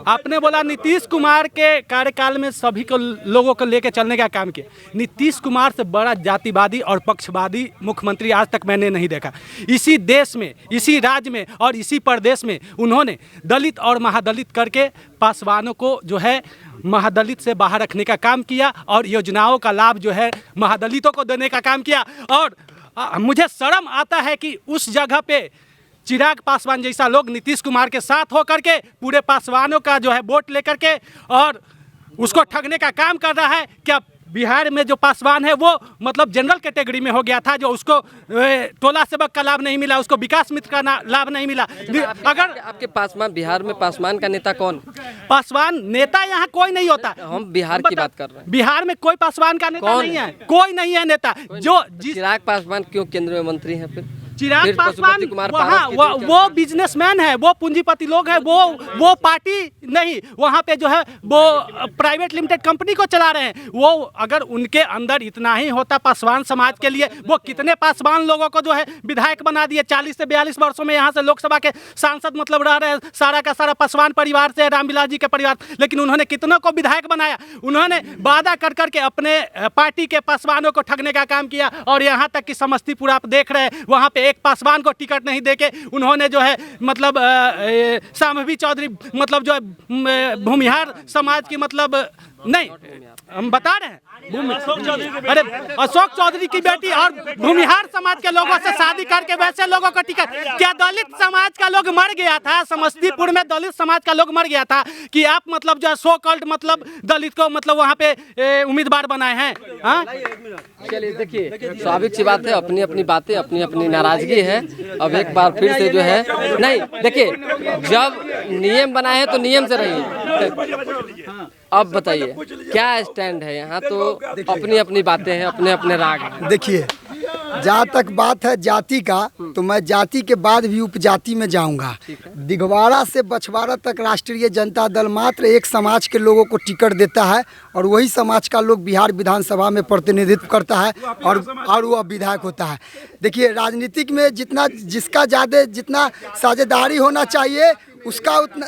आपने बोला नीतीश कुमार के कार्यकाल में सभी को लोगों को लेकर चलने का काम किया। नीतीश कुमार से बड़ा जातिवादी और पक्षवादी मुख्यमंत्री आज तक मैंने नहीं देखा। इसी देश में, इसी राज्य में और इसी प्रदेश में उन्होंने दलित और महादलित करके पासवानों को जो है महादलित से बाहर रखने का काम किया और योजनाओं का लाभ जो है महादलितों को देने का काम किया। और मुझे शर्म आता है कि उस जगह पे चिराग पासवान जैसा लोग नीतीश कुमार के साथ होकर के पूरे पासवानों का जो है वोट लेकर के और उसको ठगने का काम कर रहा है। क्या बिहार में जो पासवान है वो मतलब जनरल कैटेगरी में हो गया था, जो उसको टोला सेवक का लाभ नहीं मिला, उसको विकास मित्र का लाभ नहीं मिला। अगर आपके पासवान, बिहार में पासवान का नेता कौन? पासवान नेता यहाँ कोई नहीं होता। हम बिहार की बात कर रहे हैं। बिहार में कोई पासवान का नेता नहीं है, कोई नहीं है नेता। जो चिराग पासवान क्यों केंद्र में मंत्री हैं? फिर चिराग फिर पासवान पशुपति कुमार वहाँ पारस की थी वो बिजनेसमैन है, वो पूंजीपति लोग हैं, वो पार्टी नहीं, वहाँ पे जो है वो प्राइवेट लिमिटेड कंपनी को चला रहे हैं। वो अगर उनके अंदर इतना ही होता पासवान समाज के लिए, वो कितने पासवान लोगों को जो है विधायक बना दिए। 40 से 42 वर्षों में यहाँ से लोकसभा के सांसद मतलब रह रहे हैं, सारा का सारा पासवान परिवार से, रामविलास जी के परिवार, लेकिन उन्होंने कितनों को विधायक बनाया। उन्होंने वादा कर करके अपने पार्टी के पासवानों को ठगने का काम किया। और यहाँ तक कि समस्तीपुर आप देख रहे हैं, वहाँ पे एक पासवान को टिकट नहीं देके उन्होंने जो है मतलब शाम्भवी चौधरी मतलब जो है भूमिहार समाज की मतलब नहीं, हम बता रहे हैं अरे अशोक चौधरी की बेटी और भूमिहार समाज के लोगों से शादी करके वैसे लोगों को टिकट, क्या दलित समाज का लोग मर गया था? समस्तीपुर में दलित समाज का लोग मर गया था कि आप मतलब जो सो कॉल्ड मतलब दलित को मतलब वहाँ पे उम्मीदवार बनाए हैं? हाँ चलिए देखिए, स्वाभाविक सी बात है, अपनी अपनी बातें, अपनी अपनी नाराजगी है। अब एक बार फिर से जो है नहीं, देखिए जब नियम बनाए हैं तो नियम से रहिए। अब बताइए क्या स्टैंड है यहाँ? तो अपनी अपनी बातें हैं, अपने अपने राग हैं। देखिए, जहाँ तक बात है जाति का, तो मैं जाति के बाद भी उपजाति में जाऊंगा। दिघवाड़ा से बछवाड़ा तक राष्ट्रीय जनता दल मात्र एक समाज के लोगों को टिकट देता है और वही समाज का लोग बिहार विधानसभा में प्रतिनिधित्व करता है और वो विधायक होता है। देखिए, राजनीतिक में जिसका ज़्यादा जितना साझेदारी होना चाहिए उसका उतना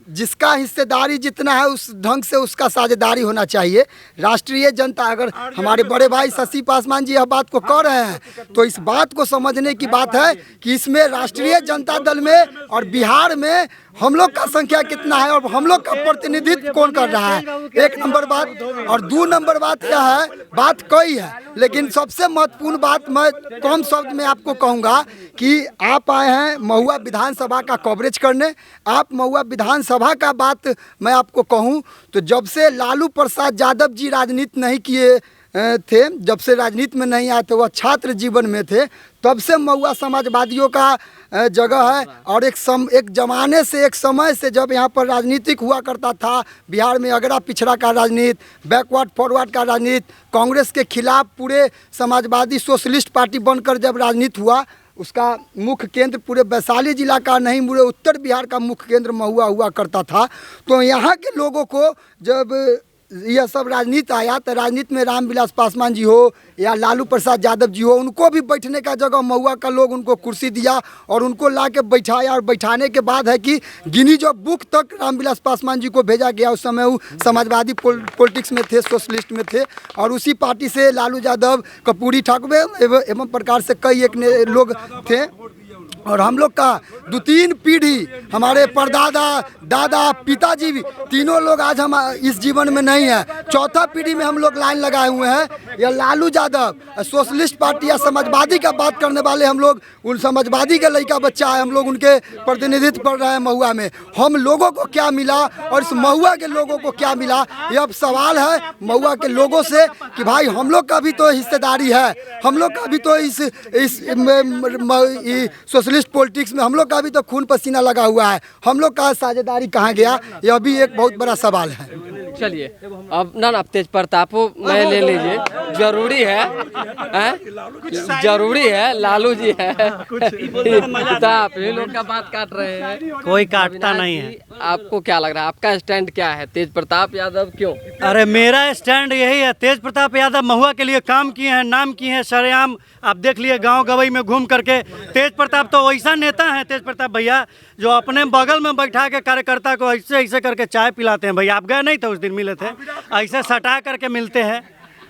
जिसका हिस्सेदारी जितना है उस ढंग से उसका साझेदारी होना चाहिए। राष्ट्रीय जनता, अगर हमारे बड़े भाई शशि पासवान जी यह बात को कह रहे हैं तो इस बात को समझने की बात है कि इसमें राष्ट्रीय जनता दल में और बिहार में हम लोग का संख्या कितना है और हम लोग का प्रतिनिधित्व कौन कर रहा है, एक नंबर बात। और 2 नंबर बात यह है, बात कई है लेकिन सबसे महत्वपूर्ण बात मैं कम शब्द में आपको कहूँगा कि आप आए हैं महुआ विधानसभा का कवरेज करने। आप महुआ विधानसभा का बात मैं आपको कहूँ तो जब से लालू प्रसाद यादव जी राजनीति नहीं किए थे, जब से राजनीति में नहीं आए थे, वह छात्र जीवन में थे, तब से महुआ समाजवादियों का जगह है। और एक जमाने से, एक समय से जब यहाँ पर राजनीतिक हुआ करता था बिहार में, अगड़ा पिछड़ा का राजनीति, बैकवर्ड फॉरवर्ड का राजनीति, कांग्रेस के खिलाफ पूरे समाजवादी सोशलिस्ट पार्टी बनकर जब राजनीति हुआ, उसका मुख्य केंद्र पूरे वैशाली जिला का नहीं, पूरे उत्तर बिहार का मुख्य केंद्र महुआ हुआ करता था। तो यहाँ के लोगों को जब यह सब राजनीति आया तो राजनीति में रामविलास पासवान जी हो या लालू प्रसाद यादव जी हो, उनको भी बैठने का जगह महुआ का लोग उनको कुर्सी दिया और उनको ला के बैठाया। और बैठाने के बाद है कि गिनी जो बुक तक रामविलास पासवान जी को भेजा गया। उस समय वो समाजवादी पॉलिटिक्स में थे, सोशलिस्ट में थे और उसी पार्टी से लालू यादव, कपूरी ठाकुर एवं प्रकार से कई एक लोग थे। और हम लोग का 2-3 पीढ़ी, हमारे परदादा, दादा, पिताजी भी, तीनों लोग आज हम इस जीवन में नहीं है। 4था पीढ़ी में हम लोग लाइन लगाए हुए हैं। या लालू यादव सोशलिस्ट पार्टी या समाजवादी का बात करने वाले हम लोग, उन समाजवादी के लड़का बच्चा है, हम लोग उनके प्रतिनिधित्व कर रहे हैं महुआ में। हम लोगों को क्या मिला और इस महुआ के लोगों को क्या मिला, ये अब सवाल है महुआ के लोगों से कि भाई हम लोग का भी तो हिस्सेदारी है, हम लोग का भी तो इस सोशलिस्ट पॉलिटिक्स में हम लोग का भी तो खून पसीना लगा हुआ है। हम लोग का साझेदारी कहाँ गया, यह भी एक बहुत बड़ा सवाल है। चलिए अब ना तेज प्रताप मैं ले लीजिए, जरूरी है, जरूरी है, लालू जी है, आप ये लोग का बात काट रहे हैं। कोई काटता नहीं है। आपको क्या लग रहा है, आपका स्टैंड क्या है? तेज प्रताप यादव क्यों? अरे मेरा स्टैंड यही है, तेज प्रताप यादव महुआ के लिए काम किए हैं, नाम किए हैं सरेआम। आप देख लिए गांव गवई में घूम करके। तेज प्रताप तो वैसा नेता है, तेज प्रताप भैया, जो अपने बगल में बैठा के कार्यकर्ता को ऐसे ऐसे करके चाय पिलाते हैं। भैया आप गए नहीं थे उस दिन, मिले थे, ऐसे सटा करके मिलते हैं।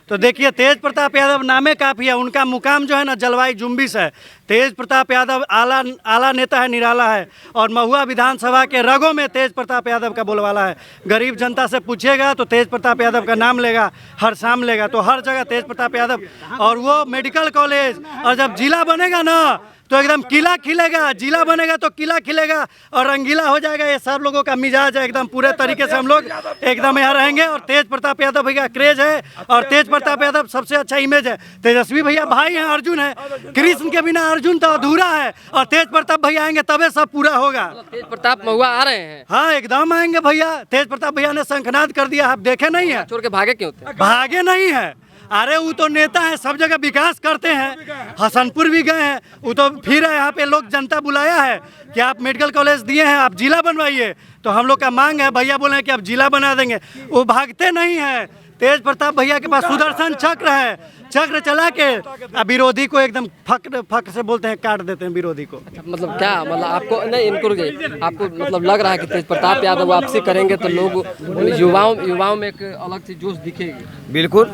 तो देखिए तेज प्रताप यादव नामे काफ़ी है, उनका मुकाम जो है ना जलवायु जुम्बिश है। तेज प्रताप यादव आला नेता है, निराला है और महुआ विधानसभा के रगों में तेज प्रताप यादव का बोलवाला है। गरीब जनता से पूछेगा तो तेज प्रताप यादव का नाम लेगा, हर शाम लेगा, तो हर जगह तेज प्रताप यादव। और वो मेडिकल कॉलेज, और जब जिला बनेगा ना तो एकदम किला खिलेगा, जिला बनेगा तो किला खिलेगा और रंगीला हो जाएगा। ये सब लोगों का मिजाज है, एकदम पूरे तरीके से हम लोग एकदम यहाँ रहेंगे। और तेज प्रताप यादव भैया क्रेज है और तेज प्रताप यादव सबसे अच्छा इमेज है। तेजस्वी भैया भाई हैं, अर्जुन है, कृष्ण के बिना अर्जुन तो अधूरा है और तेज प्रताप भैया आएंगे तबे सब पूरा होगा। तेज प्रताप महुआ आ रहे हैं? हाँ एकदम आएंगे भैया। तेज प्रताप भैया ने शंखनाद कर दिया, आप देखे नहीं है। छोड़ के भागे क्यों थे? भागे नहीं है, अरे वो तो नेता है, सब जगह विकास करते हैं। हसनपुर भी गए हैं, वो तो फिर यहाँ पे लोग जनता बुलाया है कि आप मेडिकल कॉलेज दिए हैं, आप जिला बनवाइए। तो हम लोग का मांग है, भैया बोले हैं कि आप जिला बना देंगे। वो भागते नहीं हैं। तेज प्रताप भैया के पास सुदर्शन चक्र है, चक्र चला के अब विरोधी को एकदम फक से बोलते हैं, काट देते हैं विरोधी को। मतलब क्या, मतलब आपको नहीं, इनको आपको मतलब लग रहा है कि तेज प्रताप यादव वापसी करेंगे तो लोग युवाओं में एक अलग सी जोश दिखेगी? बिल्कुल,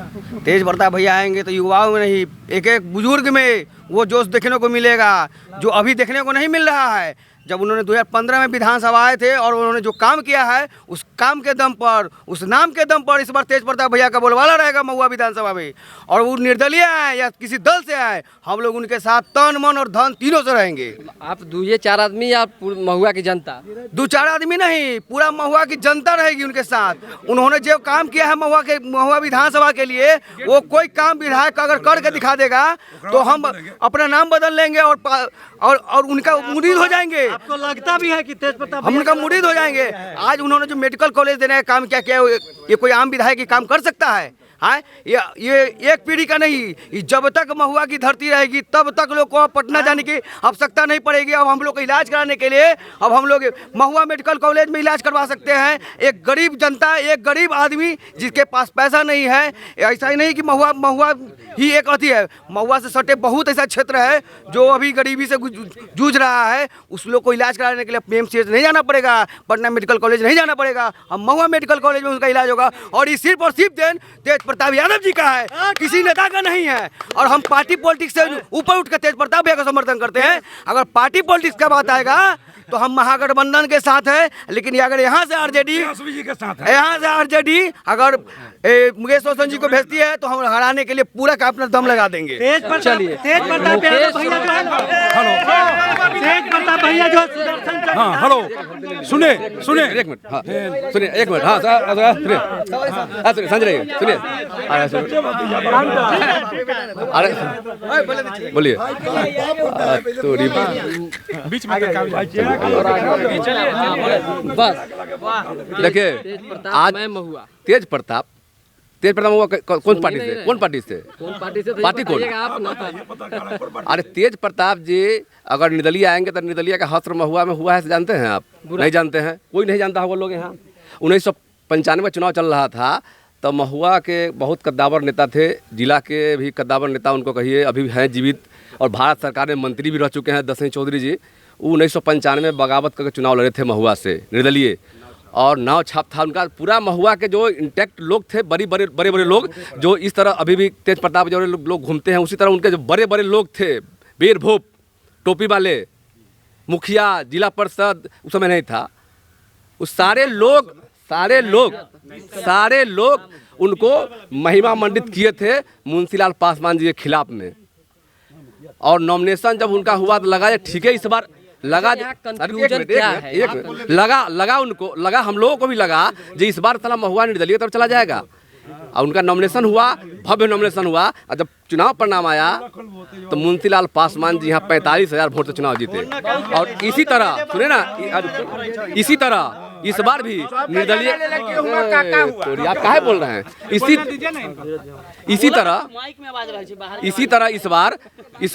तेज प्रताप भैया आएंगे तो युवाओं में नहीं, एक एक बुजुर्ग में वो जोश देखने को मिलेगा जो अभी देखने को नहीं मिल रहा है। जब उन्होंने 2015 में विधानसभा आए थे और उन्होंने जो काम किया है, उस काम के दम पर, उस नाम के दम पर इस बार तेज प्रताप भैया का बोलबाला रहेगा महुआ विधानसभा में। और वो निर्दलीय आए या किसी दल से आए, हम लोग उनके साथ तन मन और धन तीनों से रहेंगे। आप 2-4 आदमी या महुआ की जनता? 2-4 आदमी नहीं, पूरा महुआ की जनता रहेगी उनके साथ। उन्होंने जो काम किया है महुआ विधानसभा के लिए, वो कोई काम विधायक अगर करके दिखा देगा तो हम अपना नाम बदल लेंगे और उनका मुरीद हो जाएंगे। आपको लगता भी है कि तेज प्रताप हम उनका मुरीद हो जाएंगे? आज उन्होंने जो मेडिकल कॉलेज देने का काम किया, ये कोई आम विधायक ये काम कर सकता है? हाँ, ये एक पीढ़ी का नहीं, जब तक महुआ की धरती रहेगी तब तक लोग को पटना जाने की आवश्यकता नहीं पड़ेगी। अब हम लोग को इलाज कराने के लिए अब हम लोग महुआ मेडिकल कॉलेज में इलाज करवा सकते हैं। एक गरीब जनता, एक गरीब आदमी जिसके पास पैसा नहीं है, ऐसा ही नहीं कि महुआ ही एक अति है, महुआ से सटे बहुत ऐसा क्षेत्र है जो अभी गरीबी से जूझ रहा है। उस लोग को इलाज कराने के लिए PMCH नहीं जाना पड़ेगा, पटना मेडिकल कॉलेज नहीं जाना पड़ेगा, हम महुआ मेडिकल कॉलेज में उसका इलाज होगा। और ये सिर्फ और सिर्फ देन तेज प्रताप यादव जी का है, किसी नेता का नहीं है। और हम पार्टी पॉलिटिक्स से ऊपर उठ कर तेज प्रताप भैया का समर्थन करते हैं। अगर पार्टी पॉलिटिक्स का बात आएगा तो हम महागठबंधन के साथ हैं, लेकिन अगर यहाँ से आरजेडी अगर मुकेश रोशन जी को भेजती है तो हम हराने के लिए पूरा का अपना दम लगा देंगे। चलिए, तेज प्रताप भैया जो हाँ, हेलो, सुने एक मिनट, हाँ सुनिए, एक मिनट, हाँ सुनिए, संजय सुनिए, अरे बोलिए, बीच में देखिए आज तेज प्रताप महुआ कौन पार्टी से पार्टी कौन? अरे तेज प्रताप जी अगर निर्दलीय आएंगे तो निर्दलीय का हस्त्र महुआ में हुआ है, जानते हैं आप? नहीं जानते हैं, कोई नहीं जानता होगा लोग। यहाँ 1995 चुनाव चल रहा था तो महुआ के बहुत कद्दावर नेता थे, जिला के भी कद्दावर नेता उनको कहिए, अभी हैं जीवित और भारत सरकार में मंत्री भी रह चुके हैं, दसवीं चौधरी जी। 1995 में बगावत करके चुनाव लड़े थे महुआ से निर्दलीय, और नाव छाप था उनका। पूरा महुआ के जो इंटैक्ट लोग थे, बड़े लोग, जो इस तरह अभी भी तेज प्रताप जो लोग घूमते हैं, उसी तरह उनके जो बड़े लोग थे, बेर भोप, टोपी वाले, मुखिया, जिला परिषद उस समय नहीं था, उस सारे लोग उनको महिमा मंडित किए थे मुंशीलाल पासवान जी के खिलाफ में। और नॉमिनेशन जब उनका हुआ तो लगा ठीक है, इस बार लगा लगा हम लोगों को भी लगा जो इस बार साला महुआ निर्दलीय तरफ चला जाएगा। और उनका नॉमिनेशन हुआ, भव्य नॉमिनेशन हुआ, और जब चुनाव परिणाम आया तो मुंशीलाल पासवान जी यहाँ 45,000 वोट से चुनाव जीते। और इसी तरह सुने ना, इसी तरह इस बार भी निर्दलीय, आप काहे बोल रहे हैं? इसी तरह इस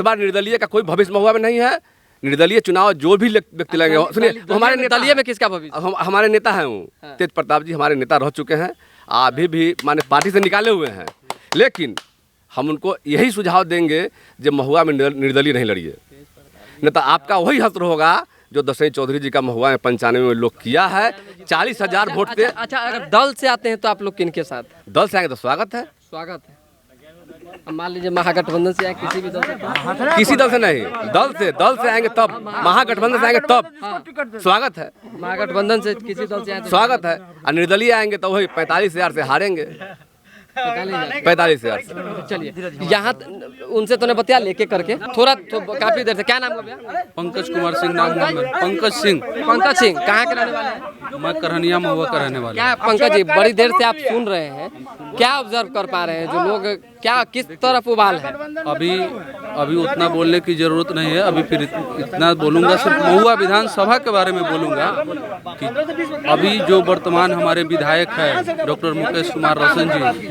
बार निर्दलीय का कोई भविष्य महुआ में नहीं है। निर्दलीय चुनाव जो भी व्यक्ति लगे, सुनिए, तो हमारे निर्दलीय में किसका भविष्य? हमारे नेता हैं वो तेज प्रताप जी, हमारे नेता रह चुके हैं, अभी भी माने पार्टी से निकाले हुए हैं, लेकिन हम उनको यही सुझाव देंगे जो महुआ में निर्दलीय नहीं लड़िए, नहीं तो आपका वही हस्त्र होगा जो दसवीं चौधरी जी का महुआ में 95 में लोग किया है। 40,000 वोट थे। अच्छा, अगर दल से आते हैं तो आप लोग किनके साथ? दल से आएंगे तो स्वागत है। मान लीजिए महागठबंधन से आए, किसी भी दल से? किसी दल से नहीं, दल से आएंगे तब, महागठबंधन से आएंगे तब स्वागत है। महागठबंधन से किसी दल से आए तो स्वागत है, और निर्दलीय आएंगे तो वही 45,000 से हारेंगे, 45,000 से। चलिए, यहाँ उनसे तो ने बतिया लेके करके थोड़ा काफी देर से। क्या नाम है भैया? पंकज कुमार सिंह नाम है। पंकज सिंह कहाँ के रहने वाले हैं? मैं करहनिया महुआ का रहने वाला। क्या पंकज जी, बड़ी देर से आप सुन रहे हैं, क्या ऑब्जर्व कर पा रहे हैं जो लोग क्या किस तरफ उबाल है? अभी उतना बोलने की जरूरत नहीं है, अभी फिर इतना बोलूँगा, सिर्फ महुआ विधानसभा के बारे में बोलूँगा कि अभी जो वर्तमान हमारे विधायक है डॉक्टर मुकेश कुमार रोशन जी,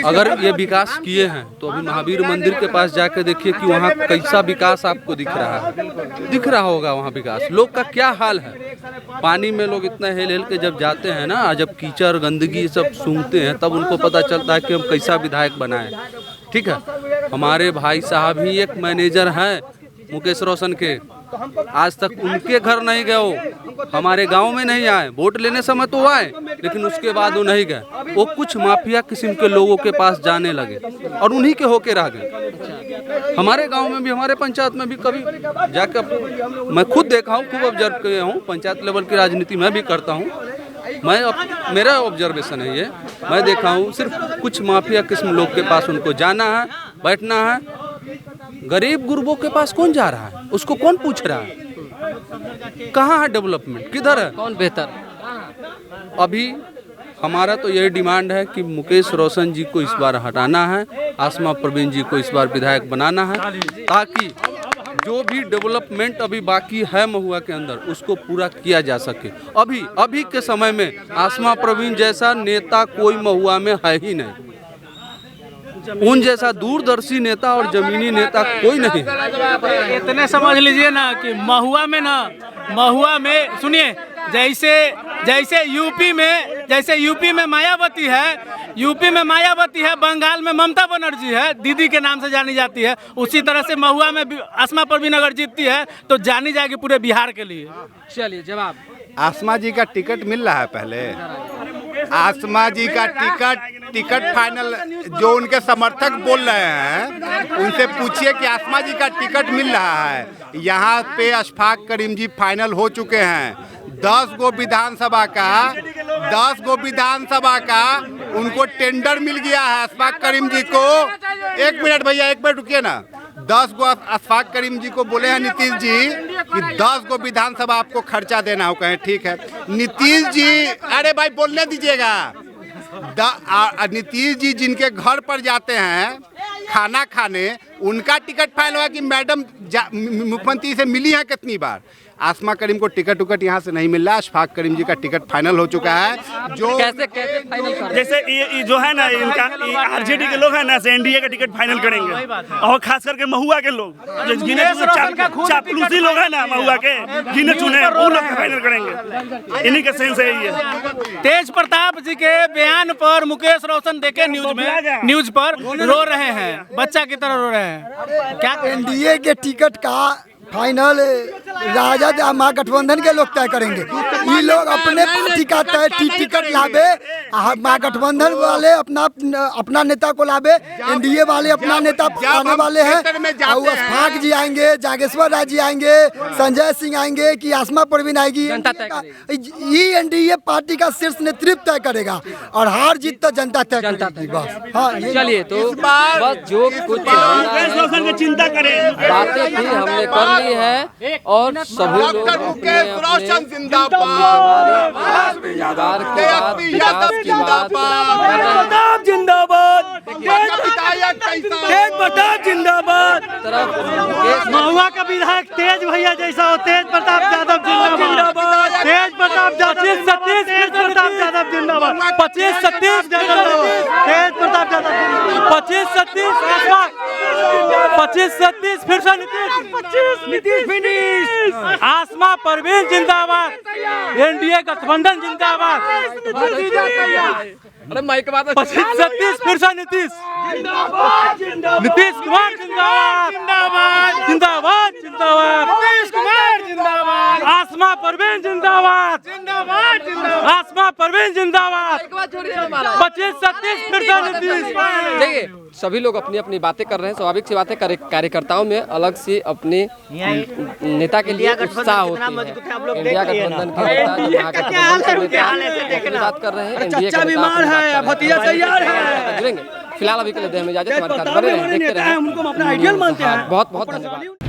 अगर ये विकास किए हैं तो अभी महावीर मंदिर के पास जाकर देखिए कि वहाँ कैसा विकास आपको दिख रहा है। दिख रहा होगा वहाँ विकास। लोग का क्या हाल है, पानी में लोग इतना हेल हेल के जब जाते हैं ना, जब कीचड़ गंदगी सब सूंघते हैं तब उनको पता चलता है कि हम कैसा विधायक बनाएं। ठीक है, हमारे भाई साहब ही एक मैनेजर हैं मुकेश रोशन के, आज तक उनके घर नहीं गए, वो हमारे गांव में नहीं आए। वोट लेने समय तो आए लेकिन उसके बाद वो नहीं गए। वो कुछ माफिया किस्म के लोगों के पास जाने लगे और उन्हीं के होके रह गए। हमारे गांव में भी, हमारे पंचायत में भी कभी जाकर मैं खुद देखा हूँ, खूब ऑब्जर्व किया हूँ। पंचायत लेवल की राजनीति मैं भी करता हूँ, मेरा ऑब्जर्वेशन है ये। मैं देखा हूँ सिर्फ कुछ माफिया किस्म लोग के पास उनको जाना है, बैठना है। गरीब गुरबों के पास कौन जा रहा है, उसको कौन पूछ रहा है कहाँ है डेवलपमेंट, किधर है, कौन बेहतर। अभी हमारा तो यही डिमांड है कि मुकेश रोशन जी को इस बार हटाना है, आसमा परवीन जी को इस बार विधायक बनाना है, ताकि जो भी डेवलपमेंट अभी बाकी है महुआ के अंदर उसको पूरा किया जा सके। अभी के समय में आसमा परवीन जैसा नेता कोई महुआ में है ही नहीं। उन जैसा दूरदर्शी नेता और जमीनी नेता कोई नहीं है। इतने समझ लीजिए ना कि महुआ में सुनिए, जैसे यूपी में मायावती है, बंगाल में ममता बनर्जी है, दीदी के नाम से जानी जाती है, उसी तरह से महुआ में आसमा परवीन अगर जीतती है तो जानी जाएगी पूरे बिहार के लिए। चलिए जवाब। आसमा जी का टिकट मिल रहा है पहले, आसमा जी का टिकट फाइनल, जो उनके समर्थक बोल रहे हैं उनसे पूछिए कि आसमा जी का टिकट मिल रहा है। यहाँ पे अशफाक करीम जी फाइनल हो चुके हैं। 10 गो विधानसभा का उनको टेंडर मिल गया है अशफाक करीम जी को। एक मिनट भैया, एक मिनट रुकिए ना। 10 गो अशफाक करीम जी को बोले हैं नीतीश जी कि 10 गो विधानसभा आपको खर्चा देना हो। कहें ठीक है नीतीश जी, अरे भाई बोलने दीजिएगा। नीतीश जी जिनके घर पर जाते हैं खाना खाने, उनका टिकट फाइल हुआ कि मैडम मुख्यमंत्री से मिली हैं कितनी बार। आसमा करीम को टिकट यहाँ से नहीं मिल रहा, अशफाक करीम जी का टिकट फाइनल हो चुका है। जो कैसे फाइनल कर, जैसे ये जो है ना, इनका आरजेडी के लोग हैं ना से एनडीए का टिकट फाइनल करेंगे, और खास करके महुआ के लोग चापलूसी लोग हैं ना महुआ के, जिन्हें चुने वो लोग फाइनल करेंगे। इन्हीं का सेंस है ये। तेज प्रताप जी के बयान पर मुकेश रोशन देखे न्यूज पर रो रहे हैं, बच्चा की तरह रो रहे हैं। क्या एनडीए के टिकट का फाइनल राजद या महागठबंधन के लोग तय करेंगे। ये लोग अपने पार्टी का तय टिकट लावे, महागठबंधन वाले अपना नेता को लावे, एनडीए वाले अपना नेता आने वाले हैं। अशफाक जी आएंगे, जागेश्वर राय जी आएंगे, संजय सिंह आएंगे कि आसमा परवीन आएगी। ये एनडीए पार्टी का शीर्ष नेतृत्व तय करेगा और हार जीत तो जनता तय करेगी बस। हाँ, चलिए तो बस जो कुछ चिंता करें बातें थी हमने कर ली है, और सभी लोग अपने महुआ का विधायक तेज भैया जैसा हो, तेज प्रताप यादव जिंदाबाद, तेज प्रताप 25-30 प्रताप यादव जिंदाबाद, 25-30 तेज प्रताप यादव 25-30 25-30 फिर से नीतीश फिनिश, आसमा परवीन जिंदाबाद, एनडीए गठबंधन जिंदाबाद, अरे माइक के बाद 25-30 फिर से नीतीश कुमार जिंदाबाद जिंदाबाद जिंदाबाद, नीतीश कुमार जिंदाबाद, आसमा परवीन जिंदाबाद, आसमा परवीन जिंदाबाद, 25-30 फिर से नीतीश। देखिए सभी लोग अपनी अपनी बातें कर रहे हैं, स्वाभाविक सी बातें। कार्यकर्ताओं में अलग सी अपने नेता के लिए उत्साह होती है। इंडिया गठबंधन के नेता बात कर रहे हैं, एनडीए का जुड़ेंगे। फिलहाल अभी के लिए दें इजाजत, हमारे साथ बने रहें, देखते रहें। बहुत बहुत धन्यवाद।